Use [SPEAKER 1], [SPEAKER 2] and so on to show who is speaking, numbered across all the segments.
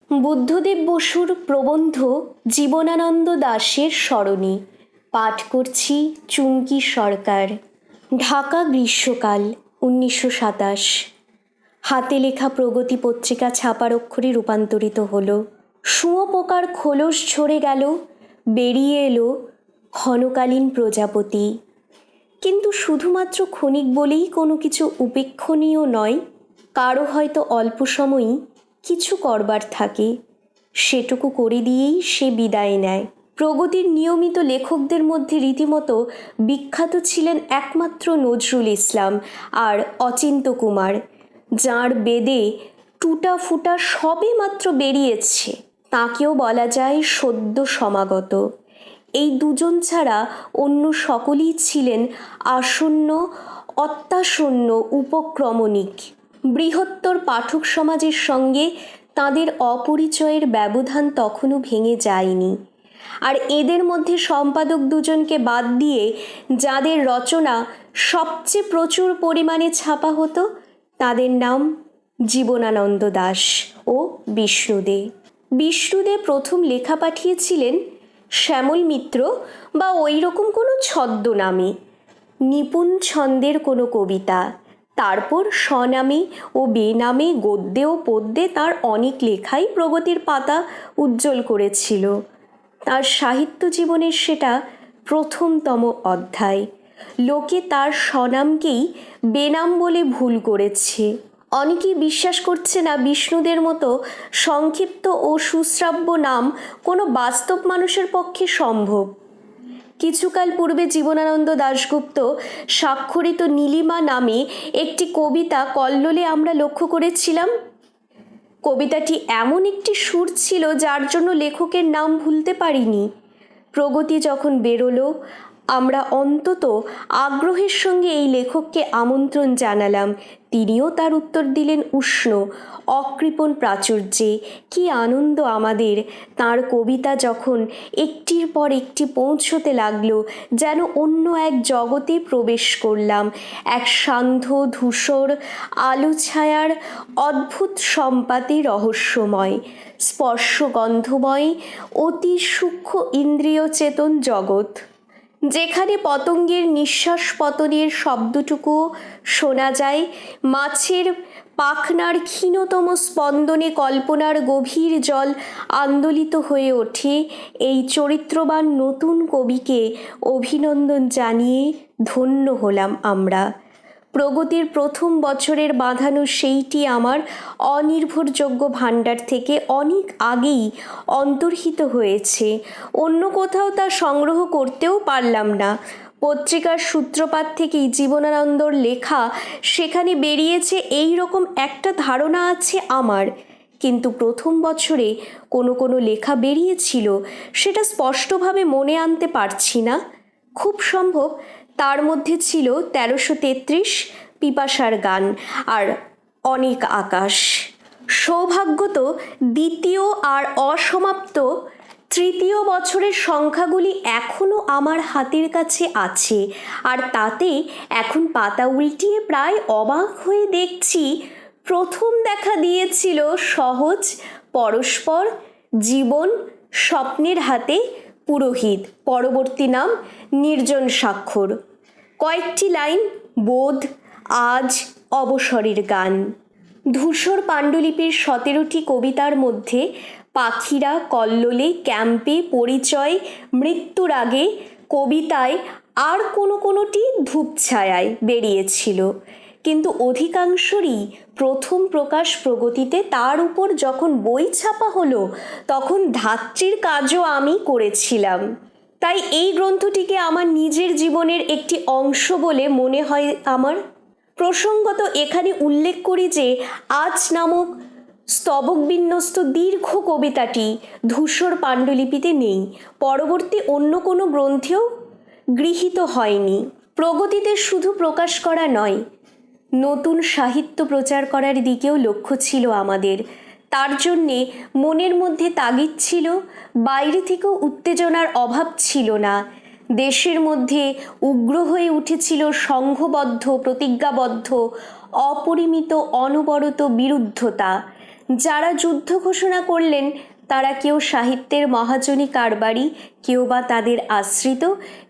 [SPEAKER 1] বুদ্ধদেব বসুর প্রবন্ধ জীবনানন্দ দাশের স্মরণী। পাঠ করছি চুমকি সরকার। ঢাকা, গ্রীষ্মকাল, 1927। হাতে লেখা প্রগতি পত্রিকা ছাপার অক্ষরে রূপান্তরিত হলো। শুঁয়োপোকার খোলস ঝরে গেল, বেরিয়ে এলো ক্ষণকালীন প্রজাপতি। কিন্তু শুধুমাত্র ক্ষণিক বলেই কোনো কিছু উপেক্ষণীয় নয়। কারো হয়তো অল্প সময়ই কিছু করবার থাকে, সেটুকু করে দিয়েই সে বিদায় নেয়। প্রগতির নিয়মিত লেখকদের মধ্যে রীতিমতো বিখ্যাত ছিলেন একমাত্র নজরুল ইসলাম আর অচিন্ত কুমার, যাঁর বেদে টুটা ফুটা সবে মাত্র বেরিয়েছে। তাঁকেও বলা যায় সদ্য সমাগত। এই দুজন ছাড়া অন্য সকলেই ছিলেন আসন্ন অত্যাসন্ন উপক্রমণিক। বৃহত্তর পাঠক সমাজের সঙ্গে তাদের অপরিচয়ের ব্যবধান তখনও ভেঙে যায়নি। আর এদের মধ্যে সম্পাদক দুজনকে বাদ দিয়ে যাদের রচনা সবচেয়ে প্রচুর পরিমাণে ছাপা হতো, তাদের নাম জীবনানন্দ দাশ ও বিষ্ণুদে। বিষ্ণুদে প্রথম লেখা পাঠিয়েছিলেন শ্যামল মিত্র বা ওই রকম কোনো ছদ্মনামে, নিপুণ ছন্দের কোনো কবিতা। তারপর স্বনামে ও বেনামে গদ্যে ও পদ্যে তার অনেক লেখাই প্রগতির পাতা উজ্জ্বল করেছিল। তার সাহিত্য জীবনের সেটা প্রথমতম অধ্যায়। লোকে তার স্বনামকেই বেনাম বলে ভুল করেছে। অনেকেই বিশ্বাস করছে না বিষ্ণুদের মতো সংক্ষিপ্ত ও সুশ্রাব্য নাম কোনো বাস্তব মানুষের পক্ষে সম্ভব। কিছুকাল পূর্বে জীবনানন্দ দাশগুপ্ত স্বাক্ষরিত নীলিমা নামে একটি কবিতা কল্লোলে আমরা লক্ষ্য করেছিলাম। কবিতাটি এমন একটি সুর ছিল যার জন্য লেখকের নাম ভুলতে পারিনি। প্রগতি যখন বেরোলো, আমরা অন্তত আগ্রহের সঙ্গে এই লেখককে আমন্ত্রণ জানালাম। তিনিও তার উত্তর দিলেন উষ্ণ অকৃপণ প্রাচুর্যে। কি আনন্দ আমাদের তাঁর কবিতা যখন একটির পর একটি পৌঁছতে লাগলো, যেন অন্য এক জগতে প্রবেশ করলাম। এক সান্ধ্য ধূসর আলো ছায়ার অদ্ভুত সম্পাতে রহস্যময় স্পর্শ গন্ধময় অতি সূক্ষ্ম ইন্দ্রিয় চেতন জগৎ, যেখানে পতঙ্গের নিঃশ্বাস পতনের শব্দটুকুও শোনা যায়। মাছের পাখনার ক্ষীণতম স্পন্দনে কল্পনার গভীর জল আন্দোলিত হয়ে ওঠে। এই চরিত্রবান নতুন কবিকে অভিনন্দন জানিয়ে ধন্য হলাম আমরা। প্রগতির প্রথম বছরের বাঁধানো সেইটি আমার অনির্ভরযোগ্য ভাণ্ডার থেকে অনেক আগেই অন্তর্হিত হয়েছে। অন্য কোথাও তা সংগ্রহ করতেও পারলাম না। পত্রিকার সূত্রপাত থেকেই জীবনানন্দর লেখা সেখানে বেরিয়েছে এই রকম একটা ধারণা আছে আমার। কিন্তু প্রথম বছরে কোনো কোনো লেখা বেরিয়েছিল, সেটা স্পষ্টভাবে মনে আনতে পারছি না। খুব সম্ভব তার মধ্যে ছিল 1333, পিপাসার গান আর অনেক আকাশ। সৌভাগ্যত দ্বিতীয় আর অসমাপ্ত তৃতীয় বছরের সংখ্যাগুলি এখনও আমার হাতের কাছে আছে। আর তাতে এখন পাতা উল্টিয়ে প্রায় অবাক হয়ে দেখছি, প্রথম দেখা দিয়েছিল সহজ পরস্পর, জীবন, স্বপ্নের হাতে পুরোহিত, পরবর্তী নাম নির্জন স্বাক্ষর, কয়েকটি লাইন বোধ, আজ, অবসরের গান। ধূসর পাণ্ডুলিপির 17টি কবিতার মধ্যে পাখিরা, কল্লোলে, ক্যাম্পে, পরিচয়, মৃত্যুর আগে কবিতায় আর কোনোটি ধূপছায়ায় বেরিয়েছিল। কিন্তু অধিকাংশরই প্রথম প্রকাশ প্রগতিতে। তার উপর যখন বই ছাপা হলো, তখন ধাত্রীর কাজও আমি করেছিলাম। তাই এই গ্রন্থটিকে আমার নিজের জীবনের একটি অংশ বলে মনে হয় আমার। প্রসঙ্গত এখানে উল্লেখ করি যে আজ নামক স্তবক বিন্যস্ত দীর্ঘ কবিতাটি ধূসর পাণ্ডুলিপিতে নেই, পরবর্তী অন্য কোনো গ্রন্থেও গৃহীত হয়নি। প্রগতিতে শুধু প্রকাশ করা নয়, নতুন সাহিত্য প্রচার করার দিকেও লক্ষ্য ছিল আমাদের। তার জন্যে মনের মধ্যে তাগিদ ছিল, বাইরে থেকেও উত্তেজনার অভাব ছিল না। দেশের মধ্যে উগ্র হয়ে উঠেছিল সংঘবদ্ধ, প্রতিজ্ঞাবদ্ধ, অপরিমিত, অনবরত বিরুদ্ধতা, যারা যুদ্ধ ঘোষণা করলেন তারা কেউ সাহিত্যের মহাজনী কারবারি, কেউ বা তাদের আশ্রিত,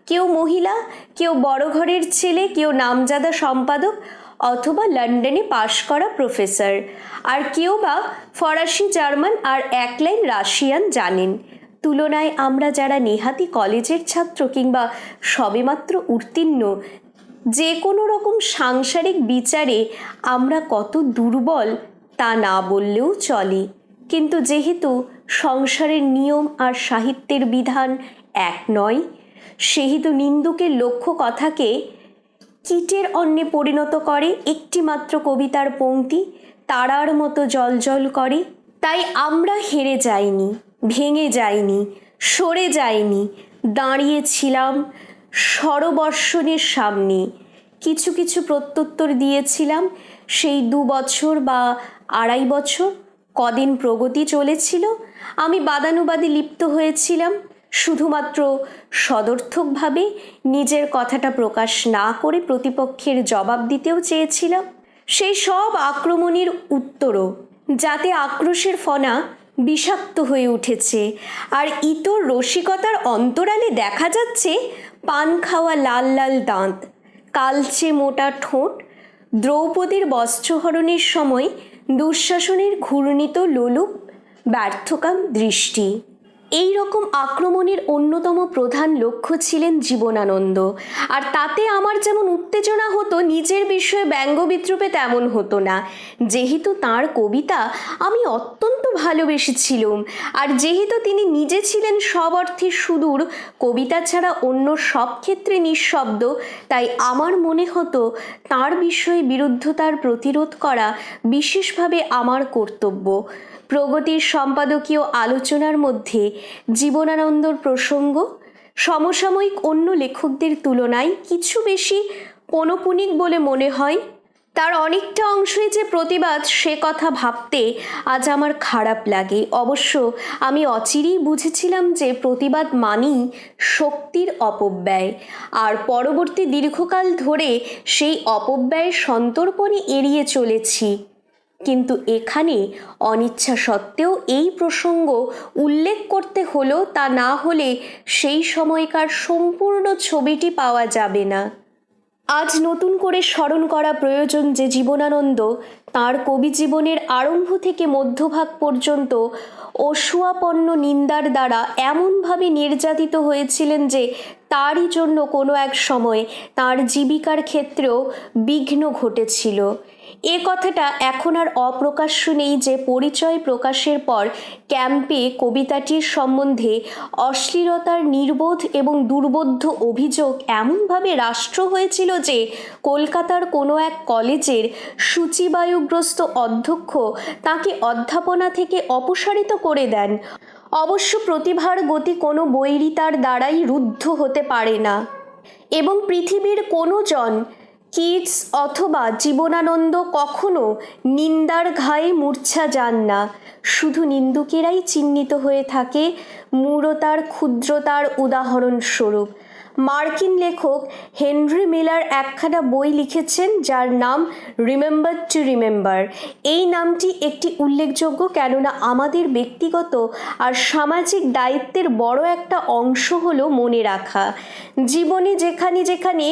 [SPEAKER 1] কেউ মহিলা, কেউ বড় ঘরের ছেলে, কেউ নামজাদা সম্পাদক অথবা লন্ডনে পাশ করা প্রফেসর, আর কেউ বা ফরাসি, জার্মান আর এক লাইন রাশিয়ান জানেন। তুলনায় আমরা যারা নেহাতি কলেজের ছাত্র কিংবা সবেমাত্র উত্তীর্ণ, যে কোনো রকম সাংসারিক বিচারে আমরা কত দুর্বল তা না বললেও চলে। কিন্তু যেহেতু সংসারের নিয়ম আর সাহিত্যের বিধান এক নয়, সেহেতু নিন্দুকের লক্ষ্য কথাকে কীটের অন্নে পরিণত করে একটিমাত্র কবিতার পংক্তি তারার মতো জলজল করে। তাই আমরা হেরে যাইনি, ভেঙে যাইনি, সরে যাইনি, দাঁড়িয়েছিলাম স্বরবর্ষণের সামনে। কিছু কিছু প্রত্যুত্তর দিয়েছিলাম। সেই 2 বছর বা 2.5 বছর কদিন প্রগতি চলেছিল, আমি বাদানুবাদে লিপ্ত হয়েছিলাম। শুধুমাত্র সদর্থকভাবে নিজের কথাটা প্রকাশ না করে প্রতিপক্ষের জবাব দিতেও চেয়েছিলাম। সেই সব আক্রমণের উত্তরও, যাতে আক্রোশের ফনা বিষাক্ত হয়ে উঠেছে, আর ইতর রসিকতার অন্তরালে দেখা যাচ্ছে পান খাওয়া লাল লাল দাঁত, কালচে মোটা ঠোঁট, দ্রৌপদীর বস্ত্রহরণের সময় দুঃশাসনের ঘূর্ণিত লোলুপ ব্যর্থকাম দৃষ্টি। এই রকম আক্রমণের অন্যতম প্রধান লক্ষ্য ছিলেন জীবনানন্দ। আর তাতে আমার যেমন উত্তেজনা হতো, নিজের বিষয়ে ব্যঙ্গ বিদ্রুপে তেমন হতো না। যেহেতু তাঁর কবিতা আমি অত্যন্ত ভালোবেসেছিলাম, আর যেহেতু তিনি নিজে ছিলেন সব অর্থে সুদূর, কবিতা ছাড়া অন্য সব ক্ষেত্রে নিঃশব্দ, তাই আমার মনে হতো তাঁর বিষয়ে বিরুদ্ধতার প্রতিরোধ করা বিশেষভাবে আমার কর্তব্য। প্রগতির সম্পাদকীয় আলোচনার মধ্যে জীবনানন্দর প্রসঙ্গ সমসাময়িক অন্য লেখকদের তুলনায় কিছু বেশি পৌনঃপুনিক বলে মনে হয়। তার অনেকটা অংশই যে প্রতিবাদ, সে কথা ভাবতে আজ আমার খারাপ লাগে। অবশ্য আমি অচিরেই বুঝেছিলাম যে প্রতিবাদ মানেই শক্তির অপব্যয়, আর পরবর্তী দীর্ঘকাল ধরে সেই অপব্যয়ের সন্তর্পণে এড়িয়ে চলেছি। কিন্তু এখানে অনিচ্ছা সত্ত্বেও এই প্রসঙ্গ উল্লেখ করতে হলো, তা না হলে সেই সময়কার সম্পূর্ণ ছবিটি পাওয়া যাবে না। আজ নতুন করে স্মরণ করা প্রয়োজন যে জীবনানন্দ তাঁর কবি জীবনের আরম্ভ থেকে মধ্যভাগ পর্যন্ত অসূয়াপন্ন নিন্দার দ্বারা এমনভাবে নির্যাতিত হয়েছিলেন যে তারই জন্য কোনো এক সময় তাঁর জীবিকার ক্ষেত্রেও বিঘ্ন ঘটেছিল। এ কথাটা এখন আর অপ্রকাশ্য নেই যে পরিচয় প্রকাশের পর ক্যাম্পে কবিতাটির সম্বন্ধে অশ্লীলতার নির্বোধ এবং দুর্বোধ্য অভিযোগ এমনভাবে রাষ্ট্র হয়েছিল যে কলকাতার কোনো এক কলেজের সূচিবায়ুগ্রস্ত অধ্যক্ষ তাকে অধ্যাপনা থেকে অপসারিত করে দেন। অবশ্য প্রতিভার গতি কোনো বৈরিতার দ্বারাই রুদ্ধ হতে পারে না, এবং পৃথিবীর কোনো জন কিটস অথবা জীবনানন্দ কখনো নিন্দার ঘায়ে মূর্ছা যান না। শুধু নিন্দুকেরাই চিহ্নিত হয়ে থাকে মূঢ়তার, ক্ষুদ্রতার উদাহরণস্বরূপ। মার্কিন লেখক হেনরি মিলার একখানা বই লিখেছেন যার নাম রিমেম্বার টু রিমেম্বার। এই নামটি একটি উল্লেখযোগ্য, কেননা আমাদের ব্যক্তিগত আর সামাজিক দায়িত্বের বড় একটা অংশ হলো মনে রাখা। জীবনে যেখানে যেখানে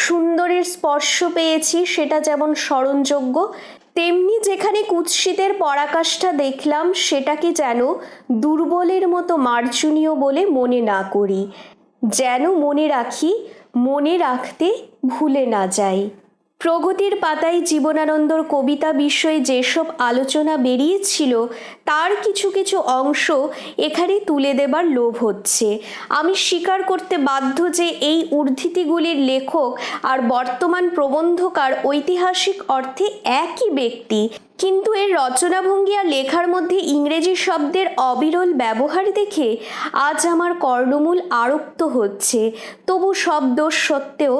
[SPEAKER 1] সুন্দরের স্পর্শ পেয়েছি সেটা যেমন স্মরণযোগ্য, তেমনি যেখানে কুৎসিতের পরাকাষ্ঠা দেখলাম সেটাকে যেন দুর্বলের মতো মার্জনীয় বলে মনে না করি, যেন মনে রাখি, মনে রাখতে ভুলে না যাই। প্রগতির পাতায় জীবনানন্দর কবিতা বিষয়ে যেসব আলোচনা বেরিয়েছিল তার কিছু কিছু অংশ এখানে তুলে দেবার লোভ হচ্ছে। আমি স্বীকার করতে বাধ্য যে এই উদ্ধৃতিগুলির লেখক আর বর্তমান প্রবন্ধকার ঐতিহাসিক অর্থে একই ব্যক্তি, কিন্তু এর রচনাভঙ্গি আর লেখার মধ্যে ইংরেজি শব্দের অবিরল ব্যবহার দেখে আজ আমার কর্ণমূল আরক্ত হচ্ছে। তবু সব দোষ সত্ত্বেও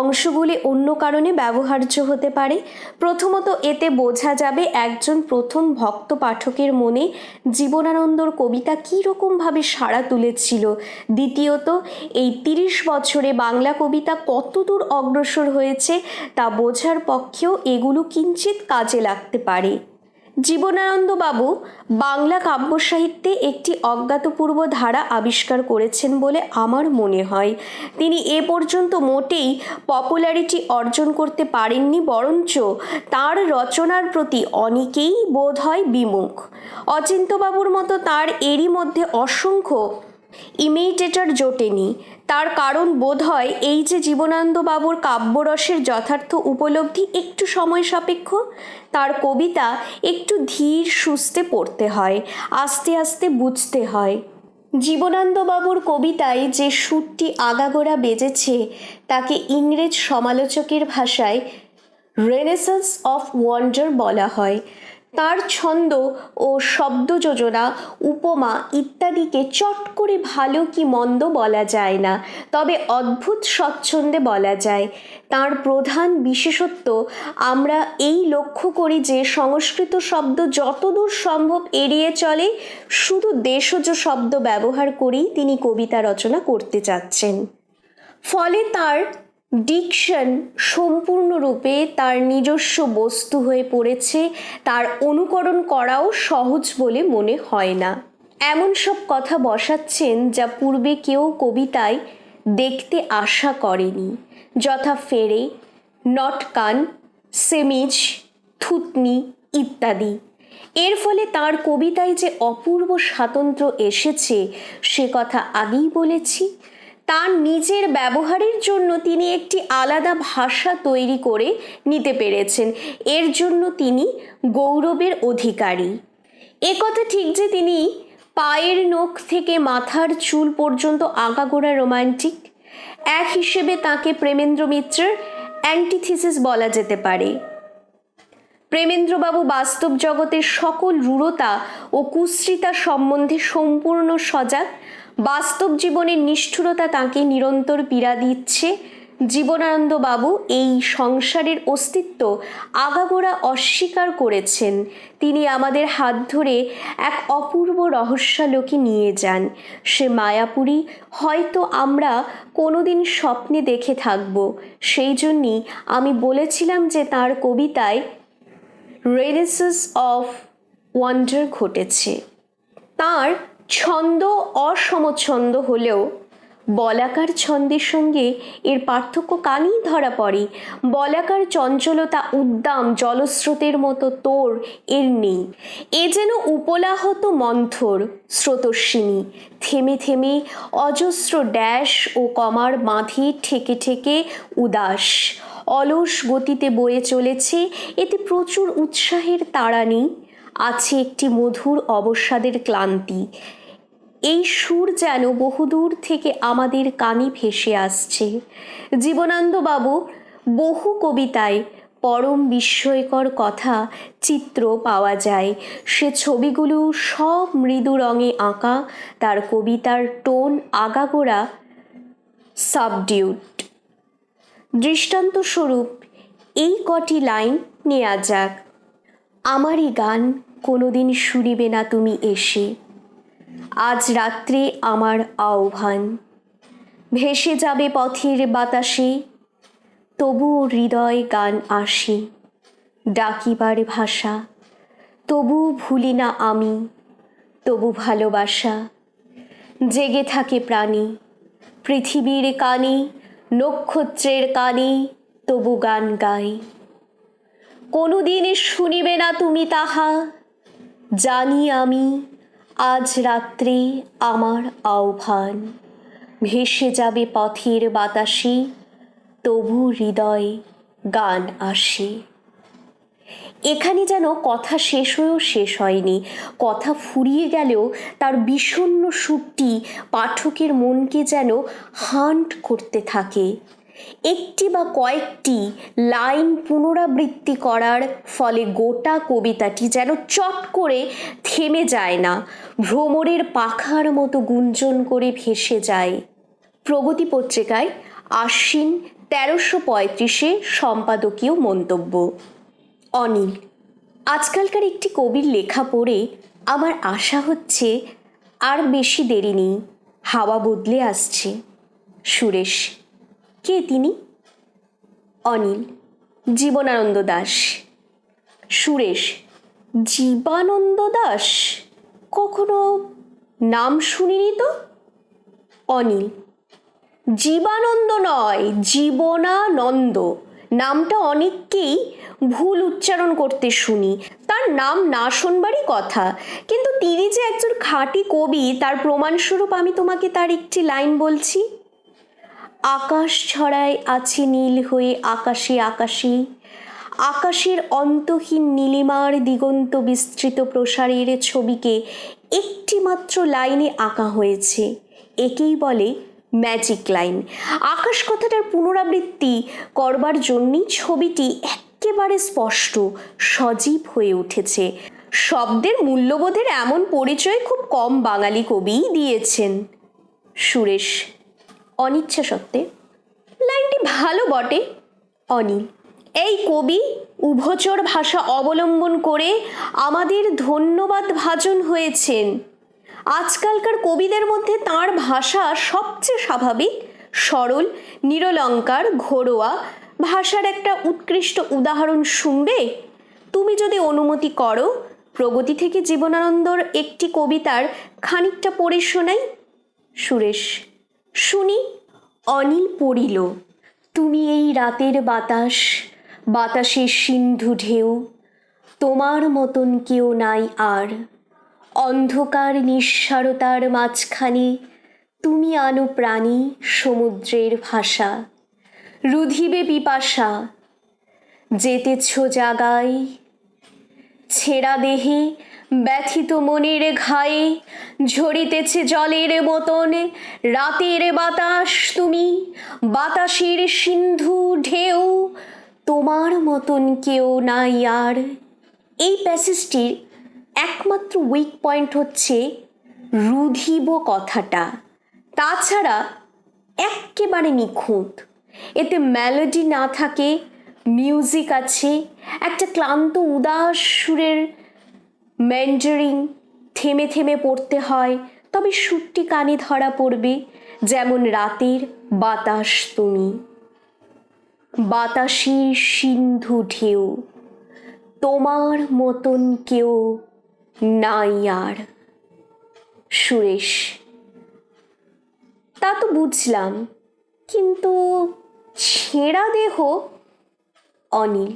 [SPEAKER 1] অংশগুলি অন্য কারণে ব্যবহার্য হতে পারে। প্রথমত, এতে বোঝা যাবে একজন প্রথম ভক্ত পাঠকের মনে জীবনানন্দর কবিতা কী রকমভাবে সাড়া তুলেছিল। দ্বিতীয়ত, এই 30 বছরে বাংলা কবিতা কতদূর অগ্রসর হয়েছে তা বোঝার পক্ষেও এগুলো কিঞ্চিত কাজে লাগতে পারে। জীবনানন্দবাবু বাংলা কাব্য সাহিত্যে একটি অজ্ঞাতপূর্ব ধারা আবিষ্কার করেছেন বলে আমার মনে হয়। তিনি এ পর্যন্ত মোটেই পপুলারিটি অর্জন করতে পারেননি, বরঞ্চ তার রচনার প্রতি অনেকেই বোধ হয় বিমুখ। অচিন্ত্যবাবুর মতো তার এরই মধ্যে অসংখ্য ইমিটেটর জোটেনি। তার কারণ বোধ হয় এই যে জীবনানন্দবাবুর কাব্যরসের যথার্থ উপলব্ধি একটু সময় সাপেক্ষ। তার কবিতা একটু ধীর সুস্থে পড়তে হয়, আস্তে আস্তে বুঝতে হয়। জীবনানন্দবাবুর কবিতায় যে সুরটি আগাগোড়া বেজেছে তাকে ইংরেজ সমালোচকের ভাষায় রেনেসান্স অফ ওয়ান্ডার বলা হয়। তার ছন্দ ও শব্দ যোজনা, উপমা ইত্যাদিকে চট করে ভালো কি মন্দ বলা যায় না, তবে অদ্ভুত স্বচ্ছন্দে বলা যায়। তার প্রধান বিশেষত্ব আমরা এই লক্ষ্য করি যে সংস্কৃত শব্দ যতদূর সম্ভব এড়িয়ে চলে, শুধু দেশজ শব্দ ব্যবহার করেই তিনি কবিতা রচনা করতে চাচ্ছেন। ফলে তার ডিকশন সম্পূর্ণরূপে তার নিজস্ব বস্তু হয়ে পড়েছে, তার অনুকরণ করাও সহজ বলে মনে হয় না। এমন সব কথা বসাচ্ছেন যা পূর্বে কেউ কবিতায় দেখতে আশা করেনি, যথা ফেরে, নটকান, সেমিজ, থুতনি ইত্যাদি। এর ফলে তার কবিতায় যে অপূর্ব স্বাতন্ত্র্য এসেছে সে কথা আগেই বলেছি। তার নিজের ব্যবহারের জন্য তিনি একটি আলাদা ভাষা তৈরি করে নিতে পেরেছেন, এর জন্য তিনি গৌরবের অধিকারী। এ কথা ঠিক যে তিনি পায়ের নখ থেকে মাথার চুল পর্যন্ত আগাগোড়া রোমান্টিক। এক হিসেবে তাকে প্রেমেন্দ্র মিত্রের অ্যান্টিথিসিস বলা যেতে পারে। প্রেমেন্দ্রবাবু বাস্তব জগতের সকল রূঢ়তা ও কুশ্রিতা সম্বন্ধে সম্পূর্ণ সজাগ। বাস্তব জীবনের নিষ্ঠুরতা তাঁকে নিরন্তর পীড়া দিচ্ছে। জীবনানন্দবাবু এই সংসারের অস্তিত্ব আগাগোড়া অস্বীকার করেছেন। তিনি আমাদের হাত ধরে এক অপূর্ব রহস্যালোকে নিয়ে যান। সে মায়াপুরী হয়তো আমরা কোনোদিন স্বপ্নে দেখে থাকব। সেই জন্যই আমি বলেছিলাম যে তার কবিতায় রেনেসান্স অফ ওয়ান্ডার ঘটেছে। তার ছন্দ অসমছন্দ হলেও বলাকার ছন্দের সঙ্গে এর পার্থক্য কানেই ধরা পড়ে। বলাকার চঞ্চলতা, উদ্দাম জলস্রোতের মতো তোর এর নেই। এ যেন উপলাহত মন্থর স্রোতস্বিনী, থেমে থেমে অজস্র ড্যাশ ও কমার বাঁধে ঠেকে ঠেকে উদাস অলস গতিতে বয়ে চলেছে। এতে প্রচুর উৎসাহের তাড়া নেই, আছে একটি মধুর অবসাদের ক্লান্তি। এই সুর যেন বহুদূর থেকে আমাদের কানে ভেসে আসছে। জীবনানন্দবাবু বহু কবিতায় পরম বিস্ময়কর কথা, চিত্র পাওয়া যায়। সে ছবিগুলো সব মৃদু রঙে আঁকা। তার কবিতার টোন আগাগোড়া সাবডিউড। দৃষ্টান্তস্বরূপ এই কটি লাইন নেওয়া যাক। আমারই গান কোনোদিন শুনিবে না তুমি এসে, আজ রাত্রে আমার আহ্বান, ভেসে যাবে পথের বাতাসে, তবুও হৃদয় গান আসে, ডাকিবার ভাষা, তবু ভুলি না আমি, তবু ভালোবাসা, জেগে থাকে প্রাণী, পৃথিবীর কানে, নক্ষত্রের কানে, তবু গান গাই। কোনোদিন শুনিবে না তুমি তাহা, জানি আমি, আজ রাত্রে আমার আহ্বান, ভেসে যাবে পথের বাতাসে, তবু হৃদয় গান আসে। এখানে যেন কথা শেষ হয়েও শেষ হয়নি। কথা ফুরিয়ে গেলেও তার বিষণ্ণ সুরটি পাঠকের মনকে যেন হান্ট করতে থাকে। একটি বা কয়েকটি লাইন পুনরাবৃত্তি করার ফলে গোটা কবিতাটি যেন চট করে থেমে যায় না, ভ্রমরের পাখার মতো গুঞ্জন করে ভেসে যায়। প্রগতি পত্রিকায় আশ্বিন 1335 সম্পাদকীয় মন্তব্য। অনিল। আজকালকার একটি কবির লেখা পড়ে আমার আশা হচ্ছে আর বেশি দেরি নেই, হাওয়া বদলে আসছে। সুরেশ। কে তিনি? অনিল। জীবনানন্দ দাশ। সুরেশ। জীবানন্দ দাশ? কখনো নাম শুনিনি তো। অনিল: জীবানন্দ নয়, জীবনানন্দ। নামটা অনেককেই ভুল উচ্চারণ করতে শুনি। তার নাম না শোনবারই কথা, কিন্তু তিনি যে একজন খাঁটি কবি তার প্রমাণস্বরূপ আমি তোমাকে তার একটি লাইন বলছি। আকাশ ছড়ায় আছে নীল হয়ে আকাশে আকাশে, আকাশের অন্তহীন নীলিমার দিগন্ত বিস্তৃত প্রসারের ছবিকে একটি মাত্র লাইনে আঁকা হয়েছে। একেই বলে ম্যাজিক লাইন। আকাশ কথাটার পুনরাবৃত্তি করবার জন্যই ছবিটি একেবারে স্পষ্ট, সজীব হয়ে উঠেছে। শব্দের মূল্যবোধের এমন পরিচয় খুব কম বাঙালি কবিই দিয়েছেন। সুরেশ: অনিচ্ছা সত্ত্বে। লাইনটি ভালো বটে। অনিল: এই কবি উভচর ভাষা অবলম্বন করে আমাদের ধন্যবাদ ভাজন হয়েছেন। আজকালকার কবিদের মধ্যে তাঁর ভাষা সবচেয়ে স্বাভাবিক, সরল, নিরলঙ্কার, ঘরোয়া। ভাষার একটা উৎকৃষ্ট উদাহরণ শুনবে? তুমি যদি অনুমতি করো, প্রগতি থেকে জীবনানন্দর একটি কবিতার খানিকটা পড়ে শোনাই। সুরেশ: শুনি। অনিল পড়িল: তুমি এই রাতের বাতাস, বাতাসের সিন্ধু ঢেউ, তোমার মতন কেউ নাই আর। অন্ধকার নিঃসারতার মাঝখানে তুমি আনো প্রাণী সমুদ্রের ভাষা। রুধিবে পিপাসা, যেতেছ জাগায়, ছেঁড়া দেহে ব্যথিত মনের ঘায়ে ঝরিতেছে জলের মতন রাতের বাতাস। তুমি বাতাসের সিন্ধু ঢেউ, তোমার মতন কেউ নাই আর। এই প্যাসেজটির একমাত্র উইক পয়েন্ট হচ্ছে রুধিব কথাটা। তাছাড়া একেবারে নিখুঁত। এতে মেলোডি না থাকে, মিউজিক আছে, একটা ক্লান্ত উদাস সুরের মেন্ডারিং থেমে থেমে পড়তে হয়, তবে সুরটি কানে ধরা পড়বে। যেমন রাতের বাতাস তুমি, বাতাসের সিন্ধু ঢেউ, তোমার মতন কেউ নাই আর। সুরেশ: তা তো বুঝলাম, কিন্তু ছেঁড়া দেহ? অনিল: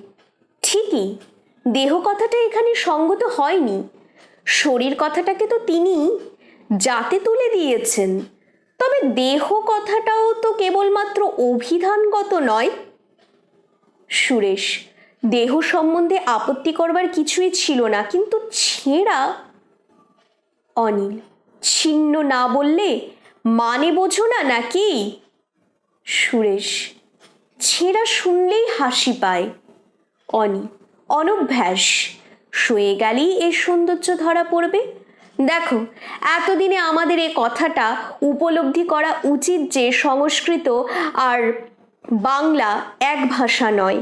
[SPEAKER 1] ঠিকই, দেহ কথাটা এখানে সঙ্গত হয়নি। শরীর কথাটাকে তো তিনি যাতে তুলে দিয়েছেন, তবে দেহ কথাটাও তো কেবলমাত্র অভিধানগত নয়। সুরেশ: দেহ সম্বন্ধে আপত্তি করবার কিছুই ছিল না, কিন্তু ছেঁড়া? অনিল: ছিন্ন না বললে মানে বোঝো না নাকি? সুরেশ: ছেঁড়া শুনলেই হাসি পায়। অনিল: অনভ্যাস, সয়ে গেলেই এর সৌন্দর্য ধরা পড়বে। দেখো, এতদিনে আমাদের এ কথাটা উপলব্ধি করা উচিত যে সংস্কৃত আর বাংলা এক ভাষা নয়।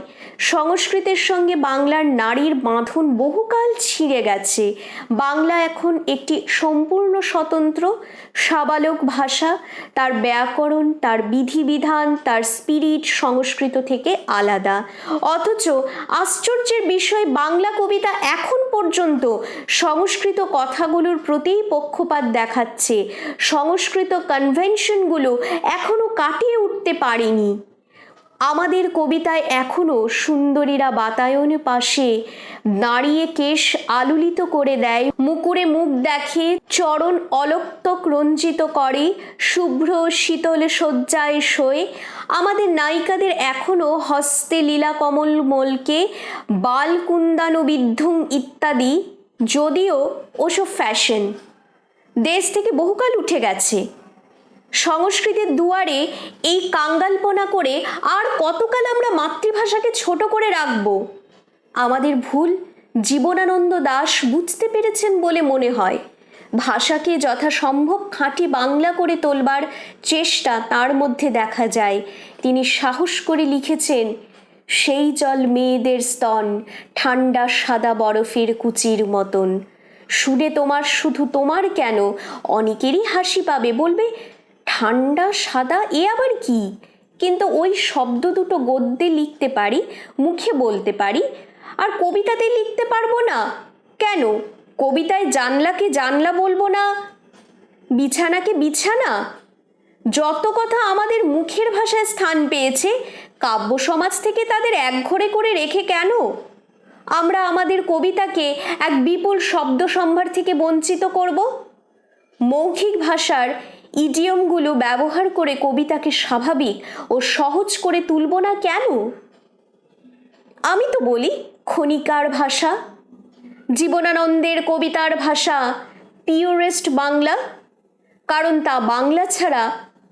[SPEAKER 1] সংস্কৃতের সঙ্গে বাংলার নারীর বাঁধন বহুকাল ছিঁড়ে গেছে। বাংলা এখন একটি সম্পূর্ণ স্বতন্ত্র সাবালক ভাষা। তার ব্যাকরণ, তার বিধিবিধান, তার স্পিরিট সংস্কৃত থেকে আলাদা। অথচ আশ্চর্যের বিষয়, বাংলা কবিতা এখন পর্যন্ত সংস্কৃত কথাগুলোর প্রতিই পক্ষপাত দেখাচ্ছে। সংস্কৃত কনভেনশনগুলো এখনো কাটিয়ে উঠতে পারেনি। আমাদের কবিতায় এখনো সুন্দরীরা বাতায়ন পাশে দাঁড়িয়ে কেশ আলুলিত করে দেয়, মুকুরে মুখ দেখে, চরণ অলক্তক রঞ্জিত করে, শুভ্র শীতল শয্যায় শোয়। আমাদের নায়িকাদের এখনো হস্তে লীলা কমল মলকে, বালকুন্দানু বিদ্ধুম ইত্যাদি। যদিও ওসব ফ্যাশন, দেশ থেকে বহুকাল উঠে গেছে। সংস্কৃতির দুয়ারে এই কাঙ্গালপনা করে আর কতকাল আমরা মাতৃভাষাকে ছোট করে রাখব? আমাদের ভুল জীবনানন্দ দাশ বুঝতে পেরেছেন বলে মনে হয়। ভাষাকে যথাসম্ভব খাঁটি বাংলা করে তোলবার চেষ্টা তার মধ্যে দেখা যায়। তিনি সাহস করে লিখেছেন, সেই জল মেয়েদের স্তন, ঠান্ডা সাদা বরফের কুচির মতন। শুনে তোমার শুধু তোমার কেন, অনেকেরই হাসি পাবে, বলবে ঠান্ডা সাদা এ আবার কি? কিন্তু ওই শব্দ দুটো গদ্যে লিখতে পারি, মুখে বলতে পারি, আর কবিতাতে লিখতে পারবো না? কেন কবিতায় জানলাকে জানলা বলবো না, বিছানাকে বিছানা? যত কথা আমাদের মুখের ভাষায় স্থান পেয়েছে, কাব্য সমাজ থেকে তাদের একঘরে করে রেখে কেন আমরা আমাদের কবিতাকে এক বিপুল শব্দ সম্ভার থেকে বঞ্চিত করব? মৌখিক ভাষার ইডিয়মগুলো ব্যবহার করে কবিতাকে স্বাভাবিক ও সহজ করে তুলব না কেন? আমি তো বলি খনিকার ভাষা, জীবনানন্দের কবিতার ভাষা পিওরেস্ট বাংলা, কারণ তা বাংলা ছাড়া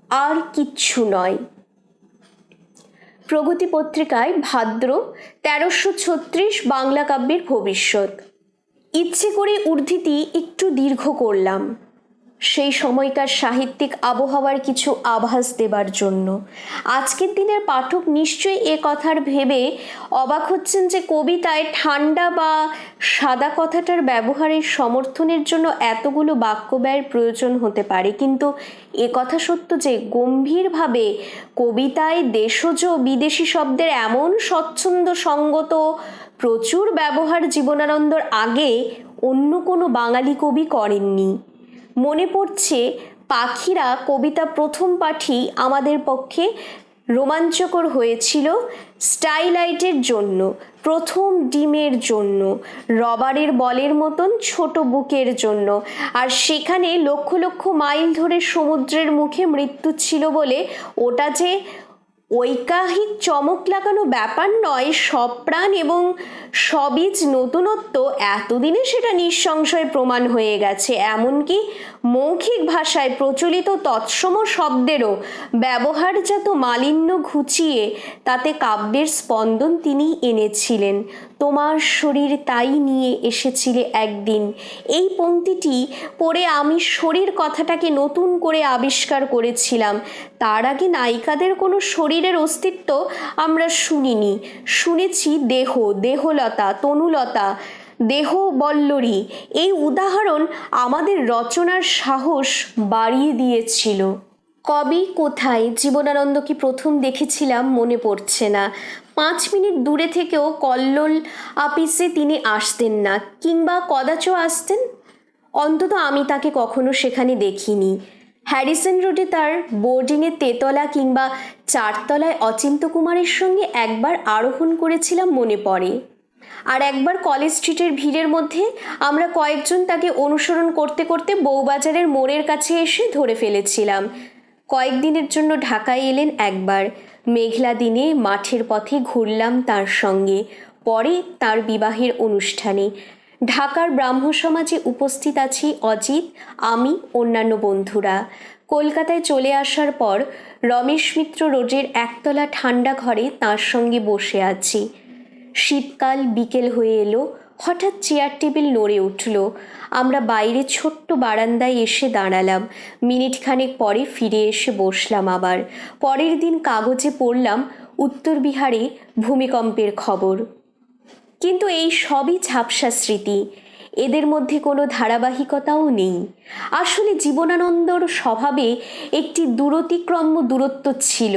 [SPEAKER 1] আর কিচ্ছু নয়। প্রগতি পত্রিকায় ভাদ্র 1336 বাংলা কাব্যের ভবিষ্যৎ। ইচ্ছে করে উদ্ধৃতি একটু দীর্ঘ করলাম, সেই সময়কার সাহিত্যিক আবহাওয়ার কিছু আভাস দেবার জন্য। আজকের দিনের পাঠক নিশ্চয়ই এ কথার ভেবে অবাক হচ্ছেন যে কবিতায় ঠান্ডা বা সাদা কথাটার ব্যবহারের সমর্থনের জন্য এতগুলো বাক্য ব্যয়ের প্রয়োজন হতে পারে, কিন্তু এ কথা সত্য যে গম্ভীরভাবে কবিতায় দেশজ বিদেশি শব্দের এমন স্বচ্ছন্দ সঙ্গত প্রচুর ব্যবহার জীবনানন্দর আগে অন্য কোনো বাঙালি কবি করেননি। মনে পড়ছে পাখিরা কবিতা প্রথম পাঠই আমাদের পক্ষে রোমাঞ্চকর হয়েছিল স্টাইলাইটের জন্য, প্রথম ডিমের জন্য, রবারের বলের মতন ছোট বুকের জন্য, আর সেখানে লক্ষ লক্ষ মাইল ধরে সমুদ্রের মুখে মৃত্যু ছিল বলে ওটা যে ঐকাহিক চমক লাগানো ব্যাপার নয়, সপ্রাণ এবং সবীজ নতুনত্ব এতদিনে সেটা নিঃসংশয় প্রমাণ হয়ে গেছে। এমনকি মৌখিক ভাষায় প্রচলিত তৎসম শব্দেরও ব্যবহারজাত মালিন্য ঘুচিয়ে তাতে কাব্যের স্পন্দন তিনি এনেছিলেন। তোমার শরীর তাই নিয়ে এসেছিলে একদিন, এই পংক্তিটি পড়ে আমি শরীর কথাটাকে নতুন করে আবিষ্কার করেছিলাম। তার আগে নায়িকাদের কোনো শরীরের অস্তিত্ব আমরা শুনিনি, শুনেছি দেহ, দেহলতা, তনুলতা, দেহ বল্লরী। এই উদাহরণ আমাদের রচনার সাহস বাড়িয়ে দিয়েছিল। কবে কোথায় জীবনানন্দকে প্রথম দেখেছিলাম মনে পড়ছে না। 5 মিনিট দূরে থেকেও কল্লোল আপিসে তিনি আসতেন না, কিংবা কদাচ আসতেন। অন্তত আমি তাকে কখনো সেখানে দেখিনি। হ্যারিসন রোডে তার বোর্ডিংয়ে তেতলা কিংবা 4 তলায় অচিন্ত কুমারের সঙ্গে একবার আরোহণ করেছিলাম মনে পড়ে। আর একবার কলেজ স্ট্রিটের ভিড়ের মধ্যে আমরা কয়েকজন তাকে অনুসরণ করতে করতে বউবাজারের মোড়ের কাছে এসে ধরে ফেলেছিলাম। কয়েকদিনের জন্য ঢাকায় এলেন একবার। মেঘলা দিনে মাঠের পথে ঘুরলাম তার সঙ্গে। পরে তার বিবাহের অনুষ্ঠানে ঢাকার ব্রাহ্ম সমাজে উপস্থিত আছি অজিত, আমি, অন্যান্য বন্ধুরা। কলকাতায় চলে আসার পর রমেশ মিত্র রোডের একতলা ঠান্ডা ঘরে তাঁর সঙ্গে বসে আছি। শীতকাল, বিকেল হয়ে এলো। হঠাৎ চেয়ার টেবিল নড়ে উঠল। আমরা বাইরে ছোট্ট বারান্দায় এসে দাঁড়ালাম। মিনিটখানেক পরে ফিরে এসে বসলাম আবার। পরের দিন কাগজে পড়লাম উত্তর বিহারে ভূমিকম্পের খবর। কিন্তু এই সবই ঝাপসা স্মৃতি, এদের মধ্যে কোনো ধারাবাহিকতাও নেই। আসলে জীবনানন্দর স্বভাবে একটি দূরতিক্রম্য দূরত্ব ছিল,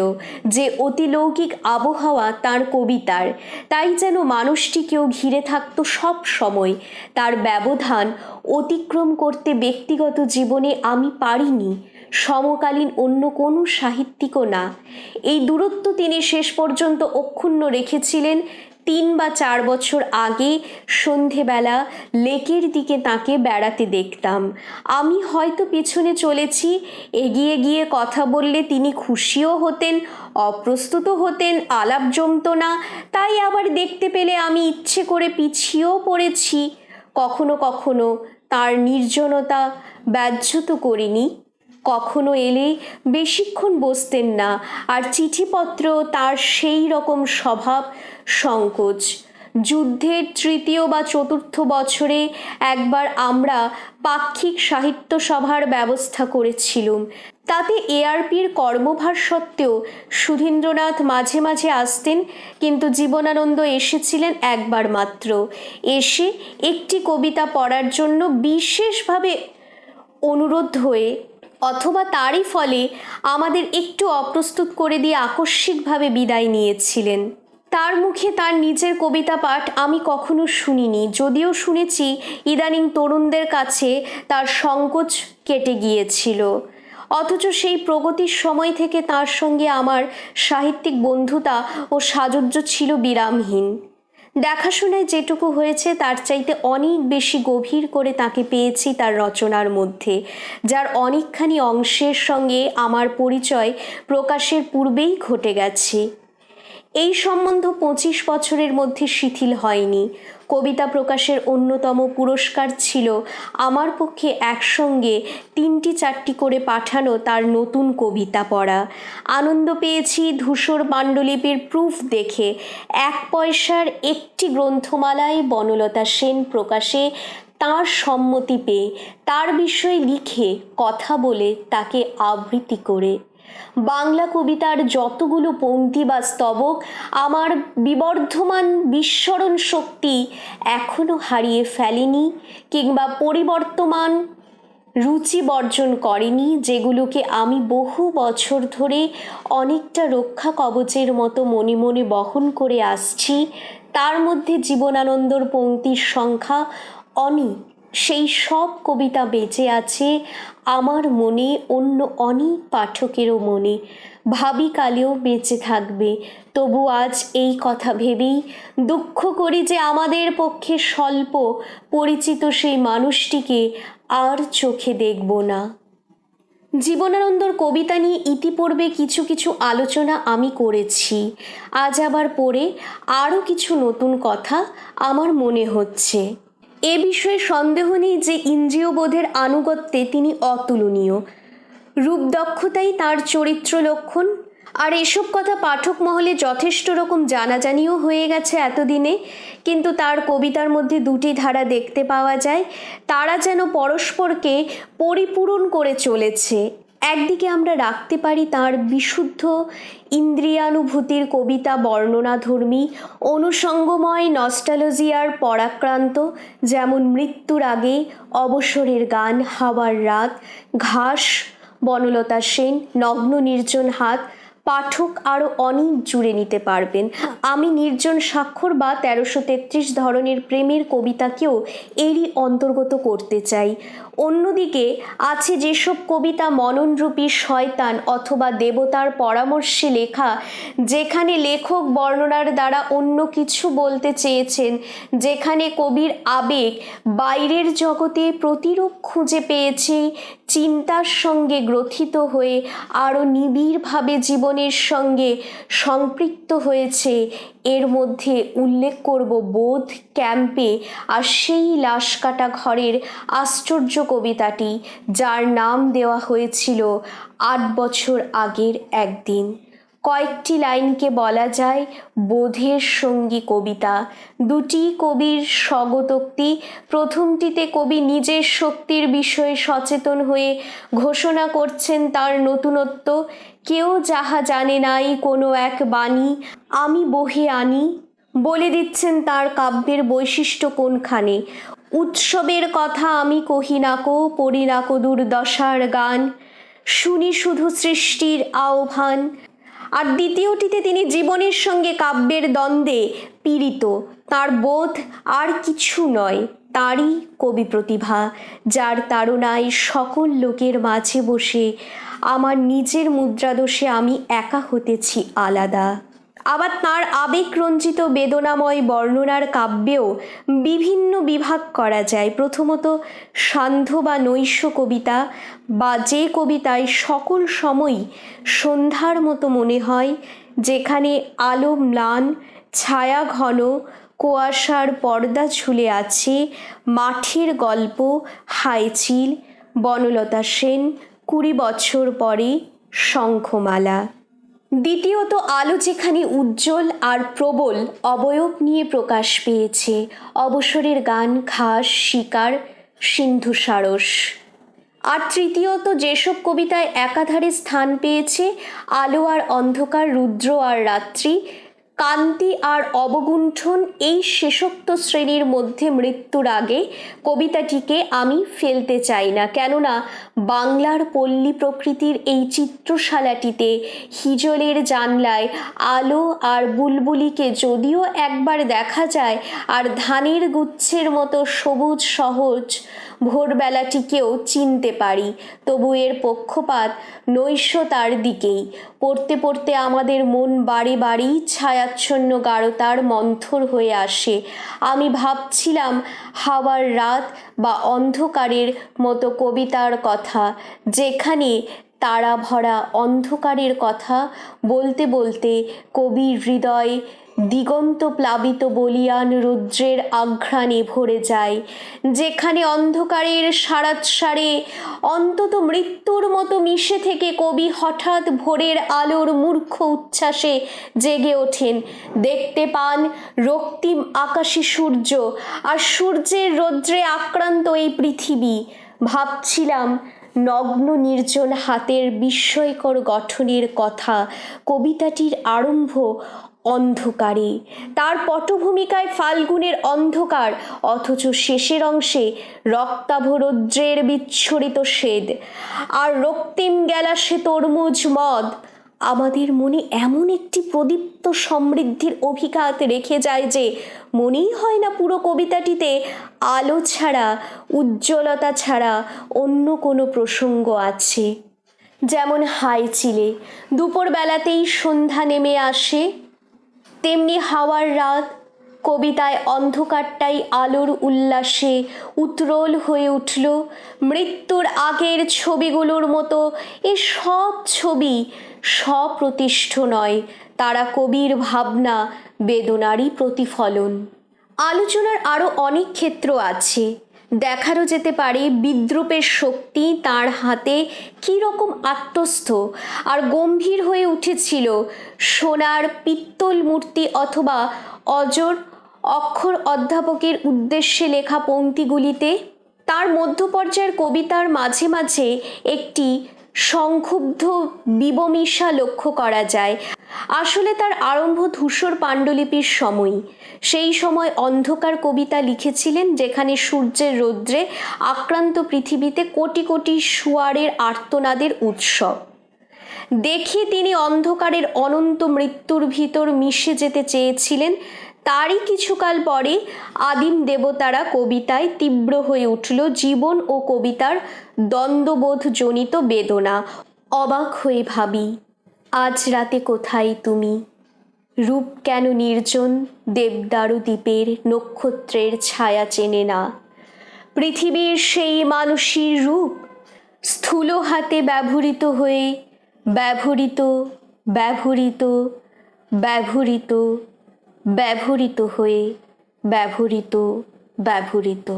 [SPEAKER 1] যে অতিলৌকিক আবহাওয়া তার কবিতার। তাই যেন মানুষটিকেও ঘিরে থাকতো সব সময়। তার ব্যবধান অতিক্রম করতে ব্যক্তিগত জীবনে আমি পারিনি, সমকালীন অন্য কোনো সাহিত্যিকও না। এই দূরত্ব তিনি শেষ পর্যন্ত অক্ষুণ্ণ রেখেছিলেন। 3 বা 4 বছর আগে সন্ধেবেলা লেকের দিকে তাকে বেড়াতে দেখতাম। আমি হয়তো পিছনে চলেছি, এগিয়ে গিয়ে কথা বললে তিনি খুশিও হতেন, অপ্রস্তুত হতেন, আলাপ জমত না। তাই আবার দেখতে পেলে আমি ইচ্ছে করে পিছিয়েও পড়েছি। কখনো কখনো তার নির্জনতা ব্যাহত করিনি। কখনো এলে বেশিক্ষণ বসতেন না, আর চিঠিপত্র তার সেই রকম স্বভাব, সংকোচ। যুদ্ধের 3য় বা 4র্থ বছরে একবার আমরা পাক্ষিক সাহিত্য সভার ব্যবস্থা করেছিলুম। তাতে এআরপির কর্মভার সত্ত্বেও সুধীন্দ্রনাথ মাঝে মাঝে আসতেন, কিন্তু জীবনানন্দ এসেছিলেন একবার মাত্র। এসে একটি কবিতা পড়ার জন্য বিশেষভাবে অনুরোধ হয়ে, অথবা তারই ফলে আমাদের একটু অপ্রস্তুত করে দিয়ে আকস্মিকভাবে বিদায় নিয়েছিলেন। তার মুখে তার নিজের কবিতা পাঠ আমি কখনো শুনিনি, যদিও শুনেছি ইদানিং তরুণদের কাছে তার সংকোচ কেটে গিয়েছিল। অথচ সেই প্রগতির সময় থেকে তার সঙ্গে আমার সাহিত্যিক বন্ধুতা ও সাযুজ্য ছিল বিরামহীন। দেখাশোনায় যেটুকু হয়েছে তার চাইতে অনেক বেশি গভীর করে তাকে পেয়েছি তার রচনার মধ্যে, যার অনেকখানি অংশের সঙ্গে আমার পরিচয় প্রকাশের পূর্বেই ঘটে গেছে। এই সম্বন্ধ 25 বছরের মধ্যে শিথিল হয়নি। কবিতা প্রকাশের অন্যতম পুরস্কার ছিল আমার পক্ষে একসঙ্গে 3-4টি করে পাঠানো তার নতুন কবিতা পড়া। আনন্দ পেয়েছি ধূসর পাণ্ডুলিপির প্রুফ দেখে। 1 পয়সার একটি গ্রন্থমালায় বনলতা সেন প্রকাশে তাঁর সম্মতি পেয়ে, তার বিষয়ে লিখে কথা বলে, তাকে আবৃত্তি করে। বাংলা কবিতার যতগুলো পংক্তি বা স্তবক আমার বিবর্ধমান বিস্মরণ শক্তি এখনো হারিয়ে ফেলেনি কিংবা পরিবর্তমান রুচি বর্জন করেনি, যেগুলোকে আমি বহু বছর ধরে অনেকটা রক্ষা কবচের মতো মনে মনে বহন করে আসছি। তার মধ্যে জীবনানন্দর পংক্তির সংখ্যা অনেক। সেই সব কবিতা বেঁচে আছে আমার মনে, অন্য অনেক পাঠকেরও মনে, ভাবি কালেও বেঁচে থাকবে। তবু আজ এই কথা ভেবেই দুঃখ করি যে আমাদের পক্ষে স্বল্প পরিচিত সেই মানুষটিকে আর চোখে দেখব না। জীবনানন্দর কবিতা নিয়ে ইতিপূর্বে কিছু কিছু আলোচনা আমি করেছি। আজ আবার পড়ে আরও কিছু নতুন কথা আমার মনে হচ্ছে। এ বিষয়ে সন্দেহ নেই যে ইন্দ্রিয়বোধের আনুগত্যে তিনি অতুলনীয়। রূপদক্ষতাই তাঁর চরিত্র লক্ষণ। আর এসব কথা পাঠক মহলে যথেষ্ট রকম জানাজানিও হয়ে গেছে এতদিনে। কিন্তু তার কবিতার মধ্যে 2টি ধারা দেখতে পাওয়া যায়, তারা যেন পরস্পরকে পরিপূরণ করে চলেছে। একদিকে আমরা রাখতে পারি তাঁর বিশুদ্ধ ইন্দ্রিয়ানুভূতির কবিতা, বর্ণনাধর্মী, অনুষঙ্গময়, নস্টালজিয়ার পরাক্রান্ত, যেমন মৃত্যুর আগে, অবসরের গান, হাওয়ার রাত, ঘাস, বনলতা সেন, নগ্ন নির্জন হাত। পাঠক আরও অনেক জুড়ে নিতে পারবেন। আমি নির্জন স্বাক্ষর বা 1333 ধরনের প্রেমের কবিতাকেও এরই অন্তর্গত করতে চাই। অন্যদিকে আছে যেসব কবিতা মননরূপী শয়তান অথবা দেবতার পরামর্শে লেখা, যেখানে লেখক বর্ণনার দ্বারা অন্য কিছু বলতে চেয়েছেন, যেখানে কবির আবেগ বাইরের জগতে প্রতিরূপ খুঁজে পেয়েছে, চিন্তার সঙ্গে গ্রথিত হয়ে আরও নিবিড়ভাবে জীবনের সঙ্গে সম্পৃক্ত হয়েছে। এর মধ্যে উল্লেখ করব বোধ ক্যাম্পে আর সেই লাশ কাটা ঘরের আশ্চর্য কবিতাটি, যার নাম দেওয়া হয়েছিল 8 বছর আগের একদিন। কয়েকটি লাইনকে বলা যায় বোধের সঙ্গী কবিতা। 2টি কবির স্বগতোক্তি। প্রথমটিতে কবি নিজের শক্তির বিষয়ে সচেতন হয়ে ঘোষণা করছেন তার নতুনত্ব। কেউ যাহা জানে নাই কোনো এক বাণী আমি বহে আনি, বলে দিচ্ছেন তার কাব্যের বৈশিষ্ট্য কোনখানে। উৎসবের কথা আমি কহি নাকো, পড়ি নাকো দুর্দশার গান, শুনি শুধু সৃষ্টির আহ্বান। আর দ্বিতীয়টিতে তিনি জীবনের সঙ্গে কাব্যের দ্বন্দ্বে পীড়িত। তার বোধ আর কিছু নয়, তারই কবি প্রতিভা, যার তাড়নায় সকল লোকের মাঝে বসে আমার নিজের মুদ্রাদোষে আমি একা হতেছি আলাদা। আবার তাঁর আবেগরঞ্জিত বেদনাময় বর্ণনার কাব্যেও বিভিন্ন বিভাগ করা যায়। প্রথমত সান্ধ্য বা নৈশ কবিতা, বা যে কবিতায় সকল সময়ই সন্ধ্যার মতো মনে হয়, যেখানে আলো ম্লান, ছায়া ঘন, কুয়াশার পর্দা ঝুলে আছে। মাঠের গল্প, হাইচিল, বনলতা সেন, 20 বছর পরে, শঙ্খমালা। দ্বিতীয়ত আলো যেখানে উজ্জ্বল আর প্রবল অবয়ব নিয়ে প্রকাশ পেয়েছে, অবসরের গান, ঘাস, শিকার, সিন্ধু সারস। আর তৃতীয়ত যেসব কবিতায় একাধারে স্থান পেয়েছে আলো আর অন্ধকার, রুদ্র আর রাত্রি, কান্তি আর অবগুণ্ঠন এই শেষোক্ত শ্রেণীর মধ্যে মৃত্যুর আগে কবিতাটিকে আমি ফেলতে চাই না, কেননা বাংলার পল্লী প্রকৃতির এই চিত্রশালাটিতে হিজলের জানলায় আলো আর বুলবুলিকে যদিও একবার দেখা যায়, আর ধানের গুচ্ছের মতো সবুজ সহজ ভোরবেলাটিকেও চিনতে পারি, তবু এর পক্ষপাত নৈশতার দিকেই। পড়তে পড়তে আমাদের মন বারে বারেই ছায়াচ্ছন্ন গাঢ়তার মন্থর হয়ে আসে। আমি ভাবছিলাম হাওয়ার রাত বা অন্ধকারের মতো কবিতার কথা, যেখানে তারা ভরা অন্ধকারের কথা বলতে বলতে কবির হৃদয় দিগন্ত প্লাবিত বলিয়ান রুদ্রের আঘ্রাণে ভরে যায়, যেখানে অন্ধকারের সারাৎসারে অন্তত মৃত্যুর মতো মিশে থেকে কবি হঠাৎ ভোরের আলোর মূর্খ উচ্ছ্বাসে জেগে ওঠেন, দেখতে পান রক্তিম আকাশে সূর্য আর সূর্যের রৌদ্রে আক্রান্ত এই পৃথিবী। ভাবছিলাম নগ্ন নির্জন হাতের বিস্ময়কর গঠনের কথা। কবিতাটির আরম্ভ অন্ধকারে, তার পটভূমিকায় ফাল্গুনের অন্ধকার, অথচ শেষের অংশে রক্তাভ রৌদ্রের বিচ্ছুরিত শেদ আর রক্তিম গ্যালাসে তরমুজ মদ আমাদের মনে এমন একটি প্রদীপ্ত সমৃদ্ধির অভিঘাত রেখে যায় যে মনেই হয় না পুরো কবিতাটিতে আলো ছাড়া, উজ্জ্বলতা ছাড়া অন্য কোনো প্রসঙ্গ আছে। যেমন হাই চিলে দুপুরবেলাতেই সন্ধ্যা নেমে আসে, তেমনি হাওয়ার রাত কবিতায় অন্ধকারটাই আলোর উল্লাসে উত্রোল হয়ে উঠল। মৃত্যুর আগের ছবিগুলোর মতো এ সব ছবি স্বপ্রতিষ্ঠ নয়, তারা কবির ভাবনা বেদনারই প্রতিফলন। আলোচনার আরও অনেক ক্ষেত্র আছে। দেখারও যেতে পারে বিদ্রূপের শক্তি তার হাতে কী রকম আত্মস্থ আর গম্ভীর হয়ে উঠেছিল সোনার পিত্তল মূর্তি অথবা অজর অক্ষর অধ্যাপকের উদ্দেশ্যে লেখা পংক্তিগুলিতে। তার মধ্যপর্যায়ের কবিতার মাঝে মাঝে একটি সংক্ষুব্ধ বিবমিশা লক্ষ্য করা যায়। আসলে তার আরম্ভ ধূসর পাণ্ডুলিপির সময়। সেই সময় অন্ধকার কবিতা লিখেছিলেন, যেখানে সূর্যের রৌদ্রে আক্রান্ত পৃথিবীতে কোটি কোটি শুয়ারের আর্তনাদের উৎসব দেখে তিনি অন্ধকারের অনন্ত মৃত্যুর ভিতর মিশে যেতে চেয়েছিলেন। তারই কিছুকাল পরে আদিম দেবতারা কবিতায় তীব্র হয়ে উঠল জীবন ও কবিতার দ্বন্দ্ববোধ জনিত বেদনা। অবাক হয়ে ভাবি, আজ রাতে কোথায় তুমি? রূপ কেন নির্জন দেবদারু দ্বীপের নক্ষত্রের ছায়া চেনে না? পৃথিবীর সেই মানুষের রূপ স্থূল হাতে ব্যবহৃত হয়ে ব্যবহৃত ব্যবহৃত ব্যবহৃত ব্যবহৃত হয়ে ব্যবহৃত ব্যবহৃত।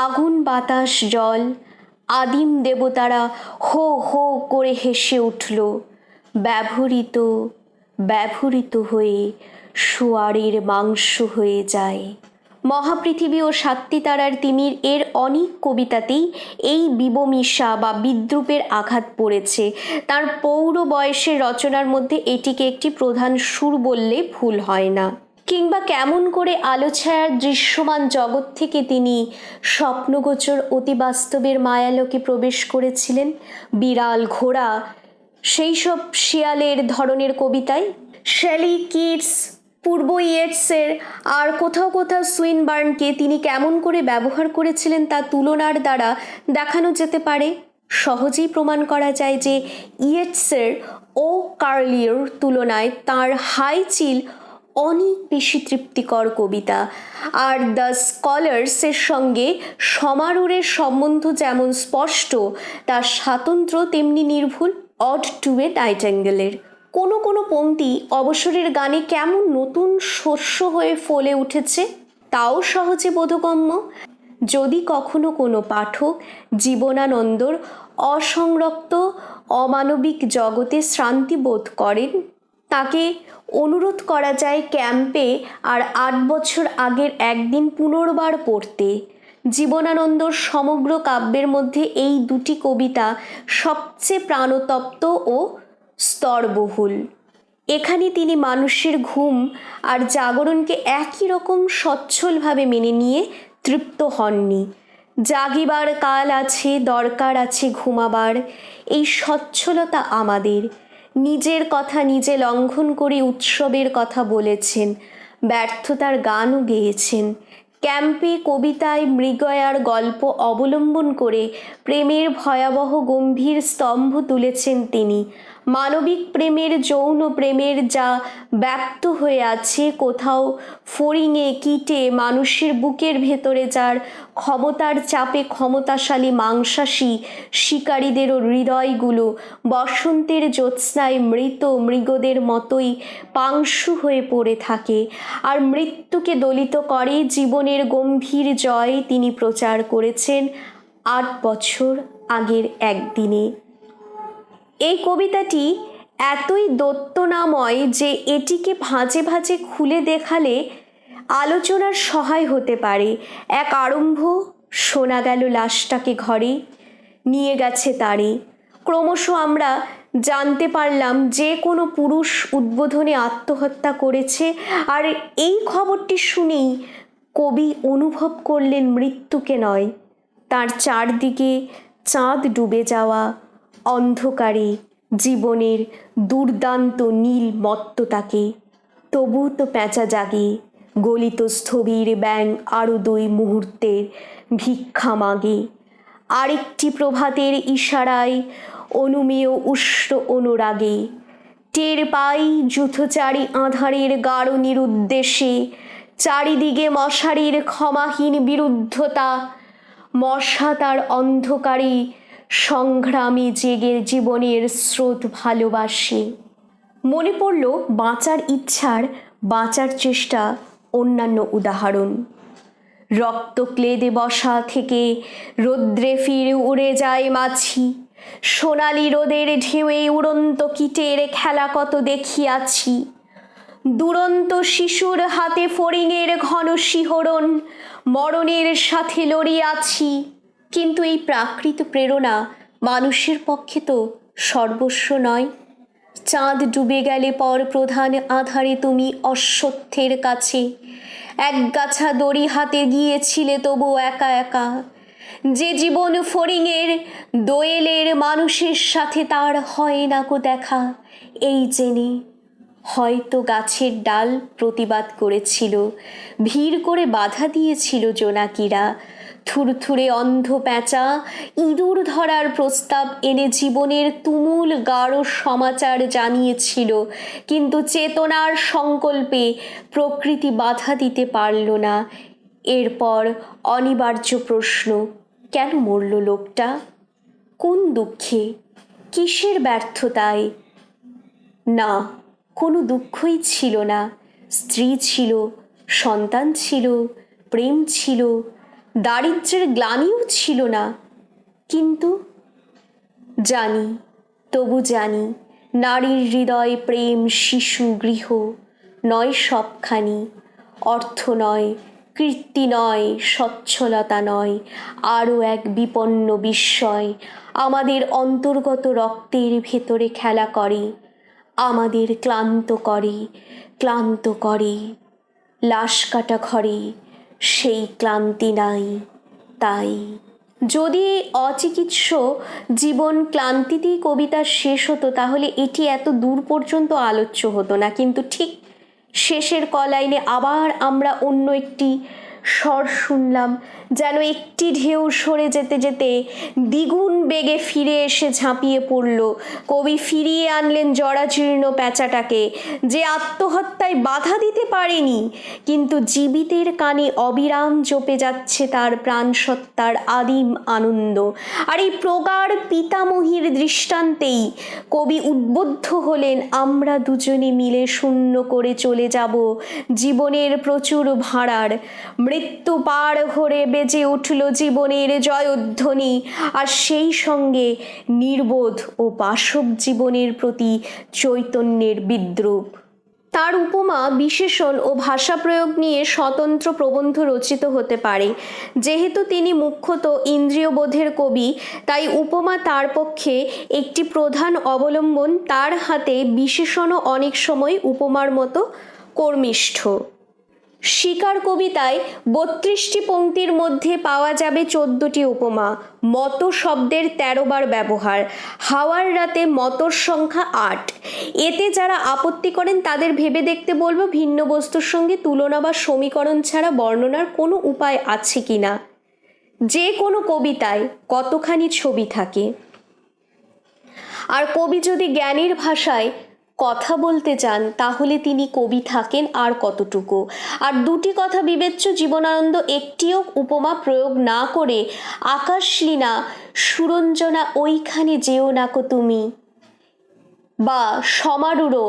[SPEAKER 1] আগুন বাতাস জল আদিম দেবতারা হো হো করে হেসে উঠল। ব্যবহৃত ব্যবহৃত হয়ে শুয়ারের মাংস হয়ে যায়। মহাপৃথিবী ও সাতটি তারার তিমির এর অনেক কবিতাতেই এই বিবমিশা বা বিদ্রূপের আঘাত পড়েছে। তার পৌর বয়সের রচনার মধ্যে এটিকে একটি প্রধান সুর বললে ভুল হয় না। কিংবা কেমন করে আলোছায়ার দৃশ্যমান জগৎ থেকে তিনি স্বপ্নগোচর অতিবাস্তবের মায়ালোকে প্রবেশ করেছিলেন। বিড়াল ঘোড়া সেই সব শিয়ালের ধরনের কবিতায় শেলি, কিটস, পূর্ব ইয়েটসের আর কোথাও কোথাও সুইনবার্নকে তিনি কেমন করে ব্যবহার করেছিলেন তা তুলনার দ্বারা দেখানো যেতে পারে। সহজেই প্রমাণ করা যায় যে ইয়েটসের ও কার্লিওর তুলনায় তার হাই চিল অনেক বেশি তৃপ্তিকর কবিতা। আর দ্য স্কলার্সের সঙ্গে সমারোহের সম্বন্ধ যেমন স্পষ্ট, তার স্বাতন্ত্র্য তেমনি নির্ভুল। অড টু এ নাইটেঙ্গেলের কোনো কোনো পংক্তি অবসরের গানে কেমন নতুন শস্য হয়ে ফলে উঠেছে তাও সহজে বোধগম্য। যদি কখনো কোনো পাঠক জীবনানন্দর অসংরক্ত অমানবিক জগতে শ্রান্তি বোধ করেন, তাকে অনুরোধ করা যায় ক্যাম্পে আর 8 বছর আগের একদিন পুনর্বার পড়তে। জীবনানন্দর সমগ্র কাব্যের মধ্যে এই দুটি কবিতা সবচেয়ে প্রাণতপ্ত ও স্তরবহুল। এখানে তিনি মানুষের ঘুম আর জাগরণকে একই রকম সচ্ছলভাবে মেনে নিয়ে তৃপ্ত হননি। জাগিবার কাল আছে, দরকার আছে ঘুমাবার, এই সচ্ছলতা আমাদের। নিজের কথা নিজে লঙ্ঘন করে উৎসবের কথা বলেছেন, ব্যর্থতার গানও গেয়েছেন। ক্যাম্পে, কবিতায়, মৃগয়ার গল্প অবলম্বন করে প্রেমের ভয়াবহ গম্ভীর স্তম্ভ তুলেছেন তিনি। মানবিক প্রেমের, যৌন প্রেমের যা ব্যক্ত হয়ে আছে কোথাও ফড়িংয়ে, কীটে, মানুষের বুকের ভেতরে যার ক্ষমতার চাপে ক্ষমতাশালী মাংসাশী শিকারীদেরও হৃদয়গুলো বসন্তের জ্যোৎস্নায় মৃত মৃগদের মতোই পাংশু হয়ে পড়ে থাকে আর মৃত্যুকে দলিত করে জীবনের গম্ভীর জয় তিনি প্রচার করেছেন ৮ বছর আগের একদিনে। এই কবিতাটি এতই দৈত্যনাময় যে এটিকে ভাঁজে ভাঁজে খুলে দেখালে আলোচনার সহায় হতে পারে। এক আরম্ভ, শোনা গেল লাশটাকে ঘরে নিয়ে গেছে তারে। ক্রমশ আমরা জানতে পারলাম যে কোনো পুরুষ উদ্বোধনে আত্মহত্যা করেছে, আর এই খবরটি শুনেই কবি অনুভব করলেন মৃত্যুকে নয়, তার চারদিকে চাঁদ ডুবে যাওয়া অন্ধকারে জীবনের দুর্দান্ত নীল মত্ততাকে। তবু তো প্যাঁচা জাগে, গলিত স্থবির ব্যাং আরও ২ মুহূর্তের ভিক্ষা মাগে। আরেকটি প্রভাতের ইশারায় অনুমেয় উষ্ণ অনুরাগে টের পাই যূথচারী আঁধারের গাঢ় নিরুদ্দেশে চারিদিকে মশারির ক্ষমাহীন বিরুদ্ধতা। মশা তার অন্ধকারে সংগ্রামে জেগে জীবনের স্রোত ভালোবাসে। মনে পড়ল বাঁচার ইচ্ছার, বাঁচার চেষ্টা অন্যান্য উদাহরণ। রক্ত ক্লেদে বসা থেকে রৌদ্রে ফিরে উড়ে যায় মাছি, সোনালি রোদের ঢেউয়ে উড়ন্ত কীটের খেলা কত দেখিয়াছি। দুরন্ত শিশুর হাতে ফড়িংয়ের ঘন শিহরণ, মরণের সাথে লড়িয়াছি। কিন্তু এই প্রাকৃত প্রেরণা মানুষের পক্ষে তো সর্বস্ব নয়। চাঁদ ডুবে গেলে পর প্রধান আধারে তুমি অশ্বত্থের কাছে একগাছা দড়ি হাতে গিয়েছিলে তবু একা একা। যে জীবন ফড়িংয়ের দোয়েলের মানুষের সাথে তার হয় না কো দেখা, এই জেনে হয়তো গাছের ডাল প্রতিবাদ করেছিল, ভিড় করে বাধা দিয়েছিল জোনাকিরা। থুরথুরে অন্ধ প্যাঁচা ইঁদুর ধরার প্রস্তাব এনে জীবনের তুমুল গাঢ় সমাচার জানিয়েছিল, কিন্তু চেতনার সংকল্পে প্রকৃতি বাধা দিতে পারল না। এরপর অনিবার্য প্রশ্ন, কেন মরল লোকটা? কোন দুঃখে? কিসের ব্যর্থতায়? না, কোনো দুঃখই ছিল না। স্ত্রী ছিল, সন্তান ছিল, প্রেম ছিল, দারিদ্র্যের গ্লানিও ছিল না। কিন্তু জানি, তবু জানি, নারীর হৃদয় প্রেম, শিশু, গৃহ নয় সবখানি। অর্থ নয়, কীর্তি নয়, সচ্ছলতা নয়, আরও এক বিপন্ন বিস্ময় আমাদের অন্তর্গত রক্তের ভেতরে খেলা করে, আমাদের ক্লান্ত করে, ক্লান্ত করে। লাশ কাটা ঘরে সেই ক্লান্তি নাই। তাই যদি অচিকিৎস জীবন ক্লান্তিতেই কবিতা শেষ হতো তাহলে এটি এত দূর পর্যন্ত আলোচ্য হতো না। কিন্তু ঠিক শেষের কলাইনে আবার আমরা অন্য একটি স্বর শুনলাম, যেন একটি ঢেউ সরে যেতে যেতে দ্বিগুণ বেগে ফিরে এসে ঝাঁপিয়ে পড়ল। কবি ফিরিয়ে আনলেন জরাজীর্ণ প্যাঁচাটাকে, যে আত্মহত্যায় বাধা দিতে পারেনি, কিন্তু জীবিতের কানে অবিরাম জপে যাচ্ছে তার প্রাণসত্তার আদিম আনন্দ। আর এই প্রগাঢ় পিতামহীর দৃষ্টান্তেই কবি উদ্বুদ্ধ হলেন, আমরা দুজনে মিলে শূন্য করে চলে যাব জীবনের প্রচুর ভাঁড়ার। মৃত্যু পার ঘরে বেজে উঠল জীবনের জয়ধ্বনি, আর সেই সঙ্গে নির্বোধ ও পাশব জীবনের প্রতি চৈতন্যের বিদ্রূপ। তার উপমা, বিশেষণ ও ভাষা প্রয়োগ নিয়ে স্বতন্ত্র প্রবন্ধ রচিত হতে পারে। যেহেতু তিনি মুখ্যত ইন্দ্রিয়বোধের কবি, তাই উপমা তার পক্ষে একটি প্রধান অবলম্বন। তার হাতে বিশেষণও অনেক সময় উপমার মতো কর্মিষ্ঠ। শিকার কবিতায় ৩২টি পংক্তির মধ্যে পাওয়া যাবে ১৪টি উপমা। মত শব্দের ১৩ বার ব্যবহার। হাওয়ার রাতে মতর সংখ্যা ৮। এতে যারা আপত্তি করেন তাদের ভেবে দেখতে বলবো, ভিন্ন বস্তুর সঙ্গে তুলনা বা সমীকরণ ছাড়া বর্ণনার কোনো উপায় আছে কিনা। যে কোনো কবিতায় কতখানি ছবি থাকে, আর কবি যদি জ্ঞানের ভাষায় কথা বলতে চান তাহলে তিনি কবি থাকেন আর কতটুকু। আর দুটি কথা বিবেচ্য, জীবনানন্দ একটিও উপমা প্রয়োগ না করে আকাশলীনা সুরঞ্জনা ওইখানে যেও নাকো তুমি, বা সমারূঢ়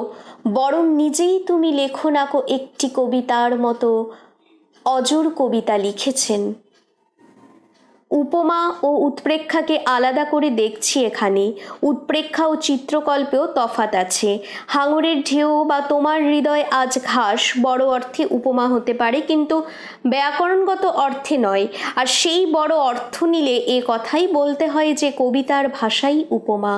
[SPEAKER 1] বরং নিজেই তুমি লেখো নাকো একটি কবিতার মতো অজর কবিতা লিখেছেন। উপমা ও উৎপ্রেক্ষাকে আলাদা করে দেখছি এখানে। উৎপ্রেক্ষা ও চিত্রকল্পেও তফাৎ আছে। হাঙরের ঢেউ বা তোমার হৃদয় আজ ঘাস বড় অর্থে উপমা হতে পারে, কিন্তু ব্যাকরণগত অর্থে নয়। আর সেই বড় অর্থ নিলে এ কথাই বলতে হয় যে কবিতার ভাষাই উপমা।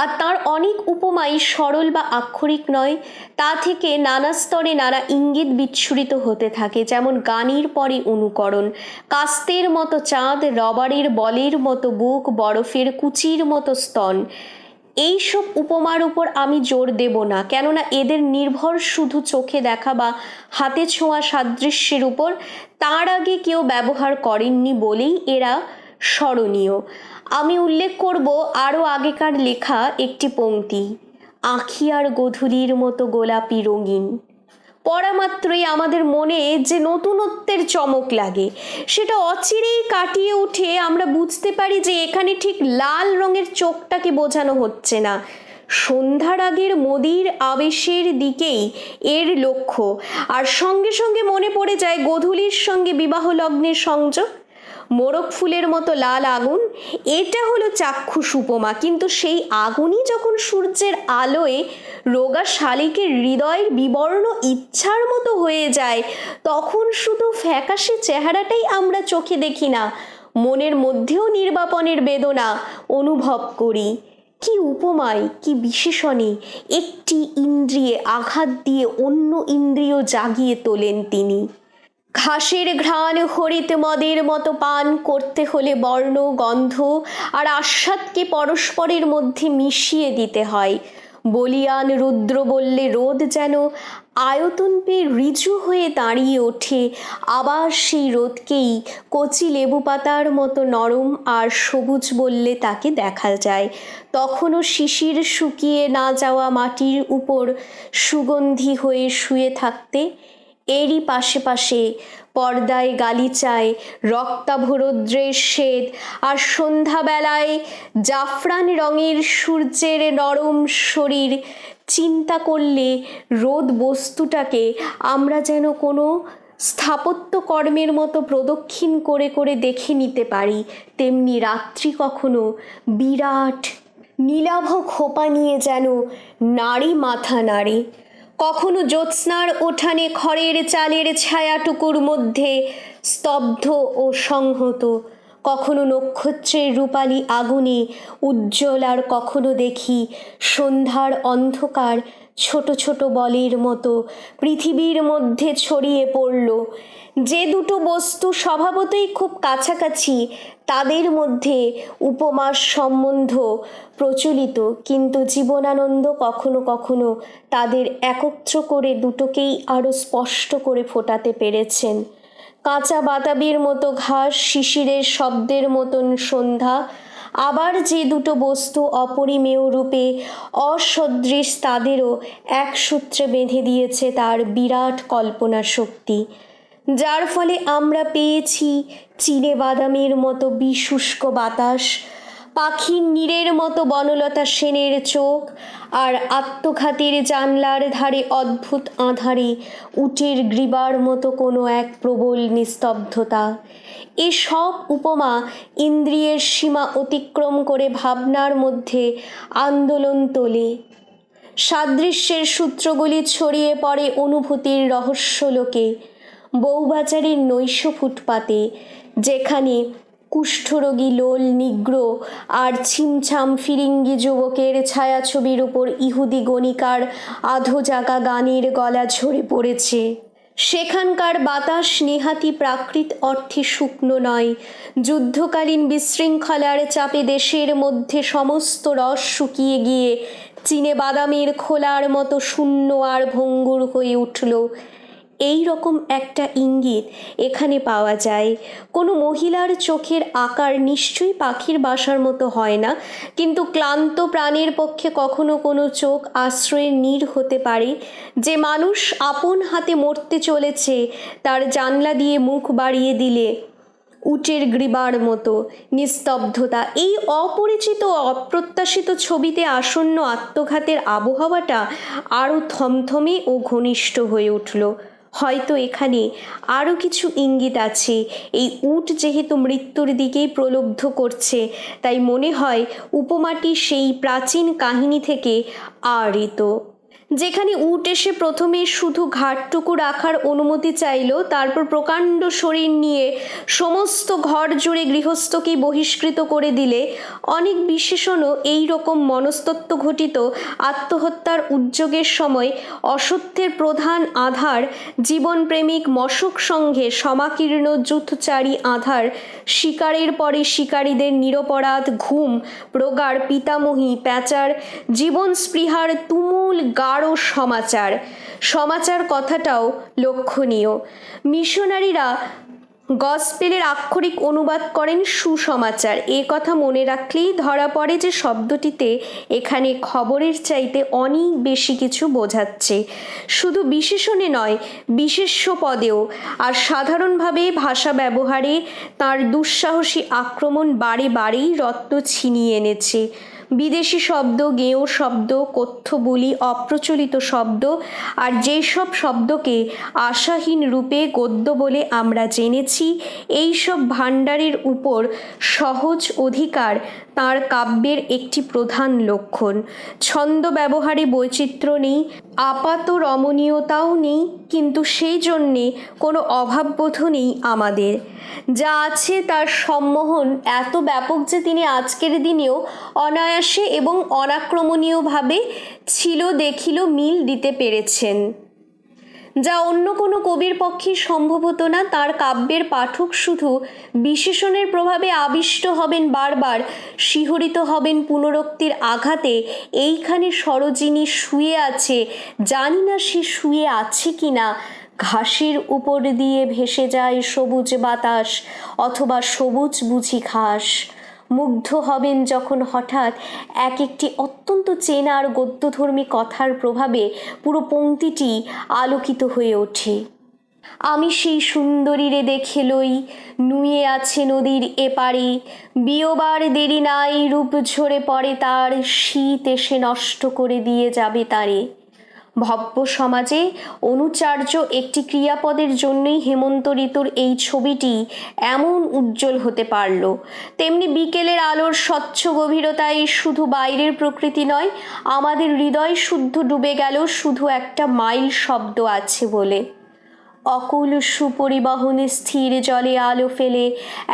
[SPEAKER 1] আর তার অনেক উপমাই সরল বা আক্ষরিক নয়, তা থেকে নানা স্তরে নানা ইঙ্গিত বিচ্ছুরিত হতে থাকে। যেমন গানের পরে অনুকরণ, কাস্তের মতো চাঁদ, রবারের বলের মতো বুক, বরফের কুচির মতো স্তন। এইসব উপমার উপর আমি জোর দেব না, কেননা এদের নির্ভর শুধু চোখে দেখা বা হাতে ছোঁয়া সাদৃশ্যের উপর। তার আগে কেউ ব্যবহার করেননি বলেই এরা স্মরণীয়। আমি উল্লেখ করব আরও আগেকার লেখা একটি পংক্তি, আঁখি আর গোধূলির মতো গোলাপি রঙিন। পড়া মাত্রই আমাদের মনে যে নতুনত্বের চমক লাগে, সেটা অচিরেই কাটিয়ে উঠে আমরা বুঝতে পারি যে এখানে ঠিক লাল রঙের চোখটাকে বোঝানো হচ্ছে না। সন্ধ্যার আগের মোদির আবেশের দিকেই এর লক্ষ্য। আর সঙ্গে সঙ্গে মনে পড়ে যায় গোধূলির সঙ্গে বিবাহ লগ্নের সংযোগ। মোরগ ফুলের মতো লাল আগুন, এটা হলো চাক্ষুষ উপমা। কিন্তু সেই আগুনই যখন সূর্যের আলোয় রোগা শালিকের হৃদয়ের বিবর্ণ ইচ্ছার মতো হয়ে যায়, তখন শুধু ফ্যাকাশে চেহারাটাই আমরা চোখে দেখি না, মনের মধ্যেও নির্বাপনের বেদনা অনুভব করি। কি উপমায়, কি বিশেষণে একটি ইন্দ্রিয়ে আঘাত দিয়ে অন্য ইন্দ্রিয় জাগিয়ে তোলেন তিনি। ঘাসের ঘ্রাণ হরিত মদের মতো পান করতে হলে বর্ণ, গন্ধ আর আস্বাদকে পরস্পরের মধ্যে মিশিয়ে দিতে হয়। বলিয়ান রুদ্র বললে রোদ যেন আয়তন পেয়ে ঋজু হয়ে দাঁড়িয়ে ওঠে, আবার সেই রোদকেই কচি লেবু পাতার মতো নরম আর সবুজ বললে তাকে দেখা যায়। তখনও শিশির শুকিয়ে না যাওয়া মাটির উপর সুগন্ধি হয়ে শুয়ে থাকতে, এরই পাশে পাশে পর্দায় গালিচায় রক্তাভরৌদ্রের শ্বেত, আর সন্ধ্যাবেলায় জাফরান রঙের সূর্যের নরম শরীর। চিন্তা করলে রোদ বস্তুটাকে আমরা যেন কোনো স্থাপত্য কর্মের মতো প্রদক্ষিণ করে করে দেখে নিতে পারি। তেমনি রাত্রি কখনো বিরাট নীলাভ খোপা নিয়ে যেন নাড়ি মাথা নাড়ে, কখনো জ্যোৎস্নার উঠানে খড়ের চালের ছায়াটুকুর মধ্যে স্তব্ধ ও সংহত, কখনো নক্ষত্রের রূপালী আগুনে উজ্জ্বল, আর কখনো দেখি সন্ধ্যার অন্ধকার ছোট ছোট বলের মতো পৃথিবীর মধ্যে ছড়িয়ে পড়ল। যে দুটো বস্তু স্বভাবতই খুব কাছাকাছি, তাদের মধ্যে উপমার সম্বন্ধ প্রচলিত, কিন্তু জীবনানন্দ কখনো কখনো তাদের একত্র করে দুটোকেই আরও স্পষ্ট করে ফোটাতে পেরেছেন। কাঁচা বাতাবির মতো ঘাস, শিশিরের শব্দের মতন সন্ধ্যা, আবার যে দুটো বস্তু অপরিমেয় রূপে অসদৃশ, তাদেরও এক সূত্রে বেঁধে দিয়েছে তার বিরাট কল্পনা শক্তি, যার ফলে আমরা পেয়েছি চিনে বাদামের মতো বিশুষ্ক বাতাস, পাখির নীড়ের মতো বনলতা সেনের চোখ, আর আত্মঘাতীর জানলার ধারে অদ্ভুত আঁধারে উটের গ্রীবার মতো কোনো এক প্রবল নিস্তব্ধতা। এসব উপমা ইন্দ্রিয়ের সীমা অতিক্রম করে ভাবনার মধ্যে আন্দোলন তোলে। সাদৃশ্যের সূত্রগুলি ছড়িয়ে পড়ে অনুভূতির রহস্যলোকে। বউবাজারের নৈশ ফুটপাতে, যেখানে কুষ্ঠরোগী লোল নিগ্র আর ছিমছাম ফিরিঙ্গি যুবকের ছায়াছবির উপর ইহুদি গণিকার আধোজাগা গানের গলা ঝরে পড়েছে, সেখানকার বাতাস নেহাতি প্রাকৃত অর্থে শুকনো নয়। যুদ্ধকালীন বিশৃঙ্খলার চাপে দেশের মধ্যে সমস্ত রস শুকিয়ে গিয়ে চীনে বাদামের খোলার মতো শূন্য আর ভঙ্গুর হয়ে উঠল। এই রকম একটা ইঙ্গিত এখানে পাওয়া যায়। কোনো মহিলার চোখের আকার নিশ্চয়ই পাখির বাসার মতো হয় না, কিন্তু ক্লান্ত প্রাণের পক্ষে কখনো কোনো চোখ আশ্রয়ের নীড় হতে পারে। যে মানুষ আপন হাতে মরতে চলেছে, তার জানলা দিয়ে মুখ বাড়িয়ে দিলে উটের গ্রীবার মতো নিস্তব্ধতা। এই অপরিচিত অপ্রত্যাশিত ছবিতে আসন্ন আত্মঘাতের আবহাওয়াটা আরও থমথমে ও ঘনিষ্ঠ হয়ে উঠল। হয়তো এখানে আরও কিছু ইঙ্গিত আছে। এই উট যেহেতু মৃত্যুর দিকেই প্রলুব্ধ করছে, তাই মনে হয় উপমাটি সেই প্রাচীন কাহিনী থেকে আহৃত, যেখানে উট এসে প্রথমে শুধু ঘাটটুকু রাখার অনুমতি চাইল, তারপর প্রকাণ্ড শরীর নিয়ে সমস্ত ঘর জুড়ে গৃহস্থকেই বহিষ্কৃত করে দিলে। অনেক বিশেষণও এই রকম মনস্তত্ত্ব ঘটিত আত্মহত্যার উদ্যোগের সময় অসত্যের প্রধান আধার, জীবনপ্রেমিক মশক সঙ্গে সমাকীর্ণ যুথচারী আধার, শিকারের পরে শিকারীদের নিরপরাধ ঘুম, প্রগাঢ় পিতামহী প্যাঁচার জীবন স্পৃহার তুমুল গাঢ় সমাচার কথাটাও লক্ষণীয়। মিশনারিরা গসপেলের আক্ষরিক অনুবাদ করেন সুসমাচার। এ কথা মনে রাখলেই ধরা পড়ে যে শব্দটিতে এখানে খবরের চাইতে অনেক বেশি কিছু বোঝাচ্ছে, শুধু বিশেষণে নয়, বিশেষ্য পদেও। আর সাধারণভাবে ভাষা ব্যবহারে তার দুঃসাহসী আক্রমণ বারে বারেই রত্ন ছিনিয়ে এনেছে। বিদেশি শব্দ, গেঁয়ো শব্দ, কথ্য বুলি, অপ্রচলিত শব্দ, আর যেসব শব্দকে আশাহীন রূপে গদ্য বলে আমরা জেনেছি, এই সব ভাণ্ডারের উপর সহজ অধিকার তাঁর কাব্যের একটি প্রধান লক্ষণ। ছন্দ ব্যবহারে বৈচিত্র্য নেই, আপাত রমণীয়তাও নেই, কিন্তু সেই জন্যে কোনো অভাববোধ নেই আমাদের। যা আছে তার সম্মোহন এত ব্যাপক যে তিনি আজকের দিনেও অনায়াসে এবং অনাক্রমণীয়ভাবে ছিল দেখিল মিল দিতে পেরেছেন, যা অন্য কোনো কবির পক্ষে সম্ভব হতো না। তার কাব্যের পাঠক শুধু বিশেষণের প্রভাবে আবিষ্ট হবেন, বারবার শিহরিত হবেন পুনরুক্তির আঘাতে। এইখানে সরোজিনী শুয়ে আছে, জানি না সে শুয়ে আছে কি না। ঘাসের উপর দিয়ে ভেসে যায় সবুজ বাতাস, অথবা সবুজ বুঝি ঘাস। মুগ্ধ হবেন যখন হঠাৎ এক একটি অত্যন্ত চেনা আর গদ্যধর্মী কথার প্রভাবে পুরো পংক্তিটি আলোকিত হয়ে ওঠে। আমি সেই সুন্দরীরে দেখে লই, নুয়ে আছে নদীর এপারে, বিয়োবার দেরি নাই, রূপ ঝরে পড়ে তার, শীত এসে নষ্ট করে দিয়ে যাবে তারে। ভব্য সমাজে অনুচার্য একটি ক্রিয়াপদের জন্যই হেমন্ত ঋতুর এই ছবিটি এমন উজ্জ্বল হতে পারল। তেমনি বিকেলের আলোর স্বচ্ছ গভীরতায় শুধু বাইরের প্রকৃতি নয়, আমাদের হৃদয় শুদ্ধ ডুবে গেল শুধু একটা মাইল শব্দ আছে বলে। অকুল সুপরিবহনে স্থির জলে আলো ফেলে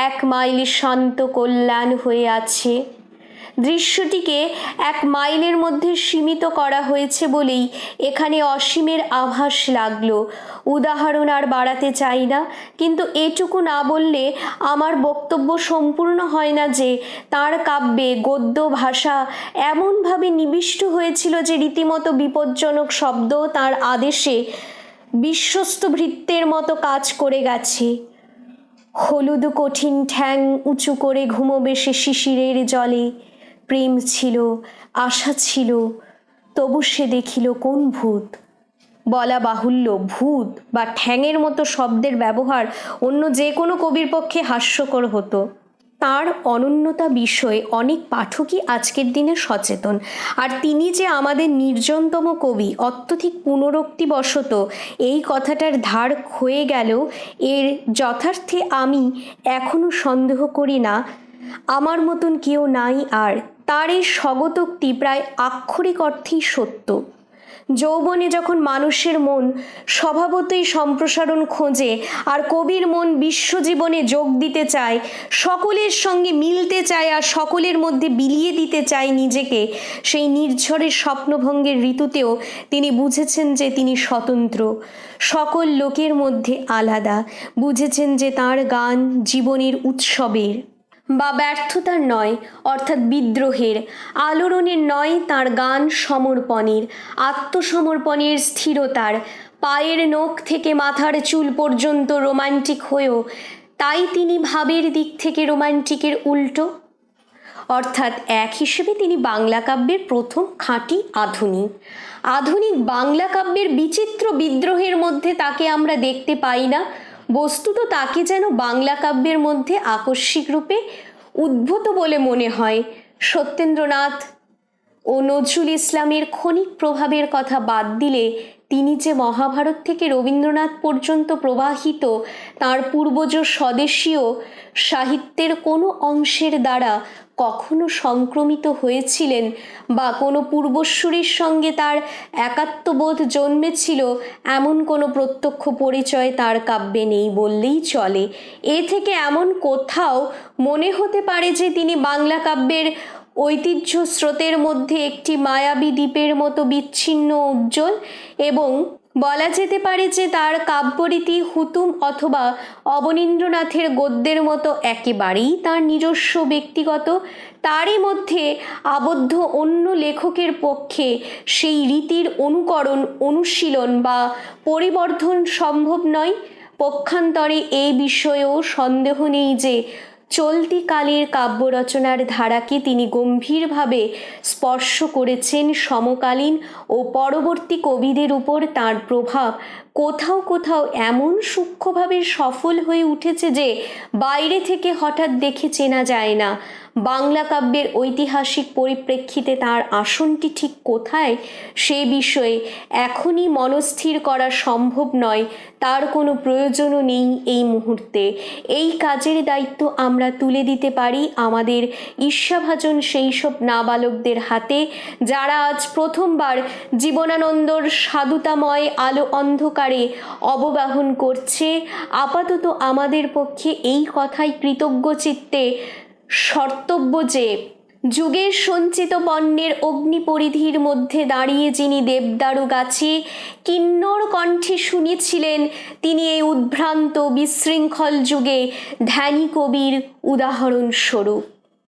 [SPEAKER 1] 1 মাইল শান্ত কল্যাণ হয়ে আছে। দৃশ্যটিকে 1 মাইলের মধ্যে সীমিত করা হয়েছে বলেই এখানে অসীমের আভাস লাগলো। উদাহরণ আর বাড়াতে চাই না, কিন্তু এটুকু না বললে আমার বক্তব্য সম্পূর্ণ হয় না যে তাঁর কাব্যে গদ্য ভাষা এমনভাবে নিবিষ্ট হয়েছিল যে রীতিমতো বিপজ্জনক শব্দ তাঁর আদেশে বিশ্বস্ত ভৃত্যের মতো কাজ করে গেছে। হলুদ কঠিন ঠ্যাং উঁচু করে ঘুমোবে সে শিশিরের জলে। প্রেম ছিল, আশা ছিল, তবু সে দেখিল কোন ভূত। বলা বাহুল্য, ভূত বা ঠ্যাঙের মতো শব্দের ব্যবহার অন্য যে কোনো কবির পক্ষে হাস্যকর হতো। তার অনন্যতা বিষয়ে অনেক পাঠকই আজকের দিনে সচেতন, আর তিনি যে আমাদের নির্জনতম কবি অত্যধিক পুনরুক্তিবশত এই কথাটার ধার ক্ষয়ে গেল, এর যথার্থে আমি এখনো সন্দেহ করি না। আমার মতন কেউ নাই আর। তার এই স্বগতোক্তি প্রায় আক্ষরিক অর্থেই সত্য। যৌবনে যখন মানুষের মন স্বভাবতই সম্প্রসারণ খোঁজে আর কবির মন বিশ্বজীবনে যোগ দিতে চায়, সকলের সঙ্গে মিলতে চায় আর সকলের মধ্যে বিলিয়ে দিতে চায় নিজেকে, সেই নির্ঝরের স্বপ্নভঙ্গের ঋতুতেও তিনি বুঝেছেন যে তিনি স্বতন্ত্র, সকল লোকের মধ্যে আলাদা। বুঝেছেন যে তাঁর গান জীবনের উৎসবের বা ব্যর্থতার নয়, অর্থাৎ বিদ্রোহের, আলোড়নের নয়, তার গান সমর্পণের, আত্মসমর্পণের, স্থিরতার, পায়ের নখ থেকে মাথার চুল পর্যন্ত রোমান্টিক হয়েও তাই তিনি ভাবের দিক থেকে রোমান্টিকের উল্টো। অর্থাৎ এক হিসেবে তিনি বাংলা কাব্যের প্রথম খাঁটি আধুনিক বাংলা কাব্যের বিচিত্র বিদ্রোহের মধ্যে তাকে আমরা দেখতে পাই না, বস্তুত তাকে যেন বাংলা কাব্যের মধ্যে আকস্মিক রূপে উদ্ভূত বলে মনে হয়। সত্যেন্দ্রনাথ ও নজরুল ইসলামের ক্ষণিক প্রভাবের কথা বাদ দিলে তিনি যে মহাভারত থেকে রবীন্দ্রনাথ পর্যন্ত প্রবাহিত তাঁর পূর্বজ স্বদেশীয় সাহিত্যের কোনো অংশের দ্বারা কখনো সংক্রমিত হয়েছিলেন বা কোনো পূর্বসূরির সঙ্গে তার একাত্মবোধ জন্মেছিল, এমন কোনো প্রত্যক্ষ পরিচয় তার কাব্যে নেই বললেই চলে। এ থেকে এমন কোথাও মনে হতে পারে যে তিনি বাংলা কাব্যের ঐতিহ্য স্রোতের মধ্যে একটি মায়াবী দ্বীপের মতো বিচ্ছিন্ন উজ্জ্বল, এবং বলা যেতে পারে যে তার কাব্যরীতি হুতুম অথবা অবনীন্দ্রনাথের গদ্যের মতো একেবারেই তার নিজস্ব ব্যক্তিগত, তারই মধ্যে আবদ্ধ অন্য লেখকের পক্ষে সেই রীতির অনুকরণ, অনুশীলন বা পরিবর্ধন সম্ভব নয়। পক্ষান্তরে এই বিষয়েও সন্দেহ নেই যে চলতি কালের কাব্য রচনার ধারাকে তিনি গম্ভীরভাবে স্পর্শ করেছেন। সমকালীন ও পরবর্তী কবিদের উপর তাঁর প্রভাব কোথাও কোথাও এমন সূক্ষ্মভাবে সফল হয়ে উঠেছে যে বাইরে থেকে হঠাৎ দেখে চেনা যায় না। বাংলা কাব্যের ঐতিহাসিক পরিপ্রেক্ষিতে তাঁর আসনটি ঠিক কোথায় সে বিষয়ে এখনই মনস্থির করা সম্ভব নয়, তার কোনো প্রয়োজনও নেই এই মুহূর্তে। এই কাজের দায়িত্ব আমরা তুলে দিতে পারি আমাদের ঈর্ষাভাজন সেই সব নাবালকদের হাতে, যারা আজ প্রথমবার জীবনানন্দর সাধুতাময় আলো অন্ধকারে অবগাহন করছে। আপাতত আমাদের পক্ষে এই কথাই কৃতজ্ঞ চিত্তে কর্তব্য যে যুগের সঞ্চিত পণ্যের অগ্নিপরিধির মধ্যে দাঁড়িয়ে যিনি দেবদারু গাছে কিন্নর কণ্ঠে শুনেছিলেন, তিনি এই উদ্ভ্রান্ত বিশৃঙ্খল যুগে ধ্যানী কবির উদাহরণস্বরূপ।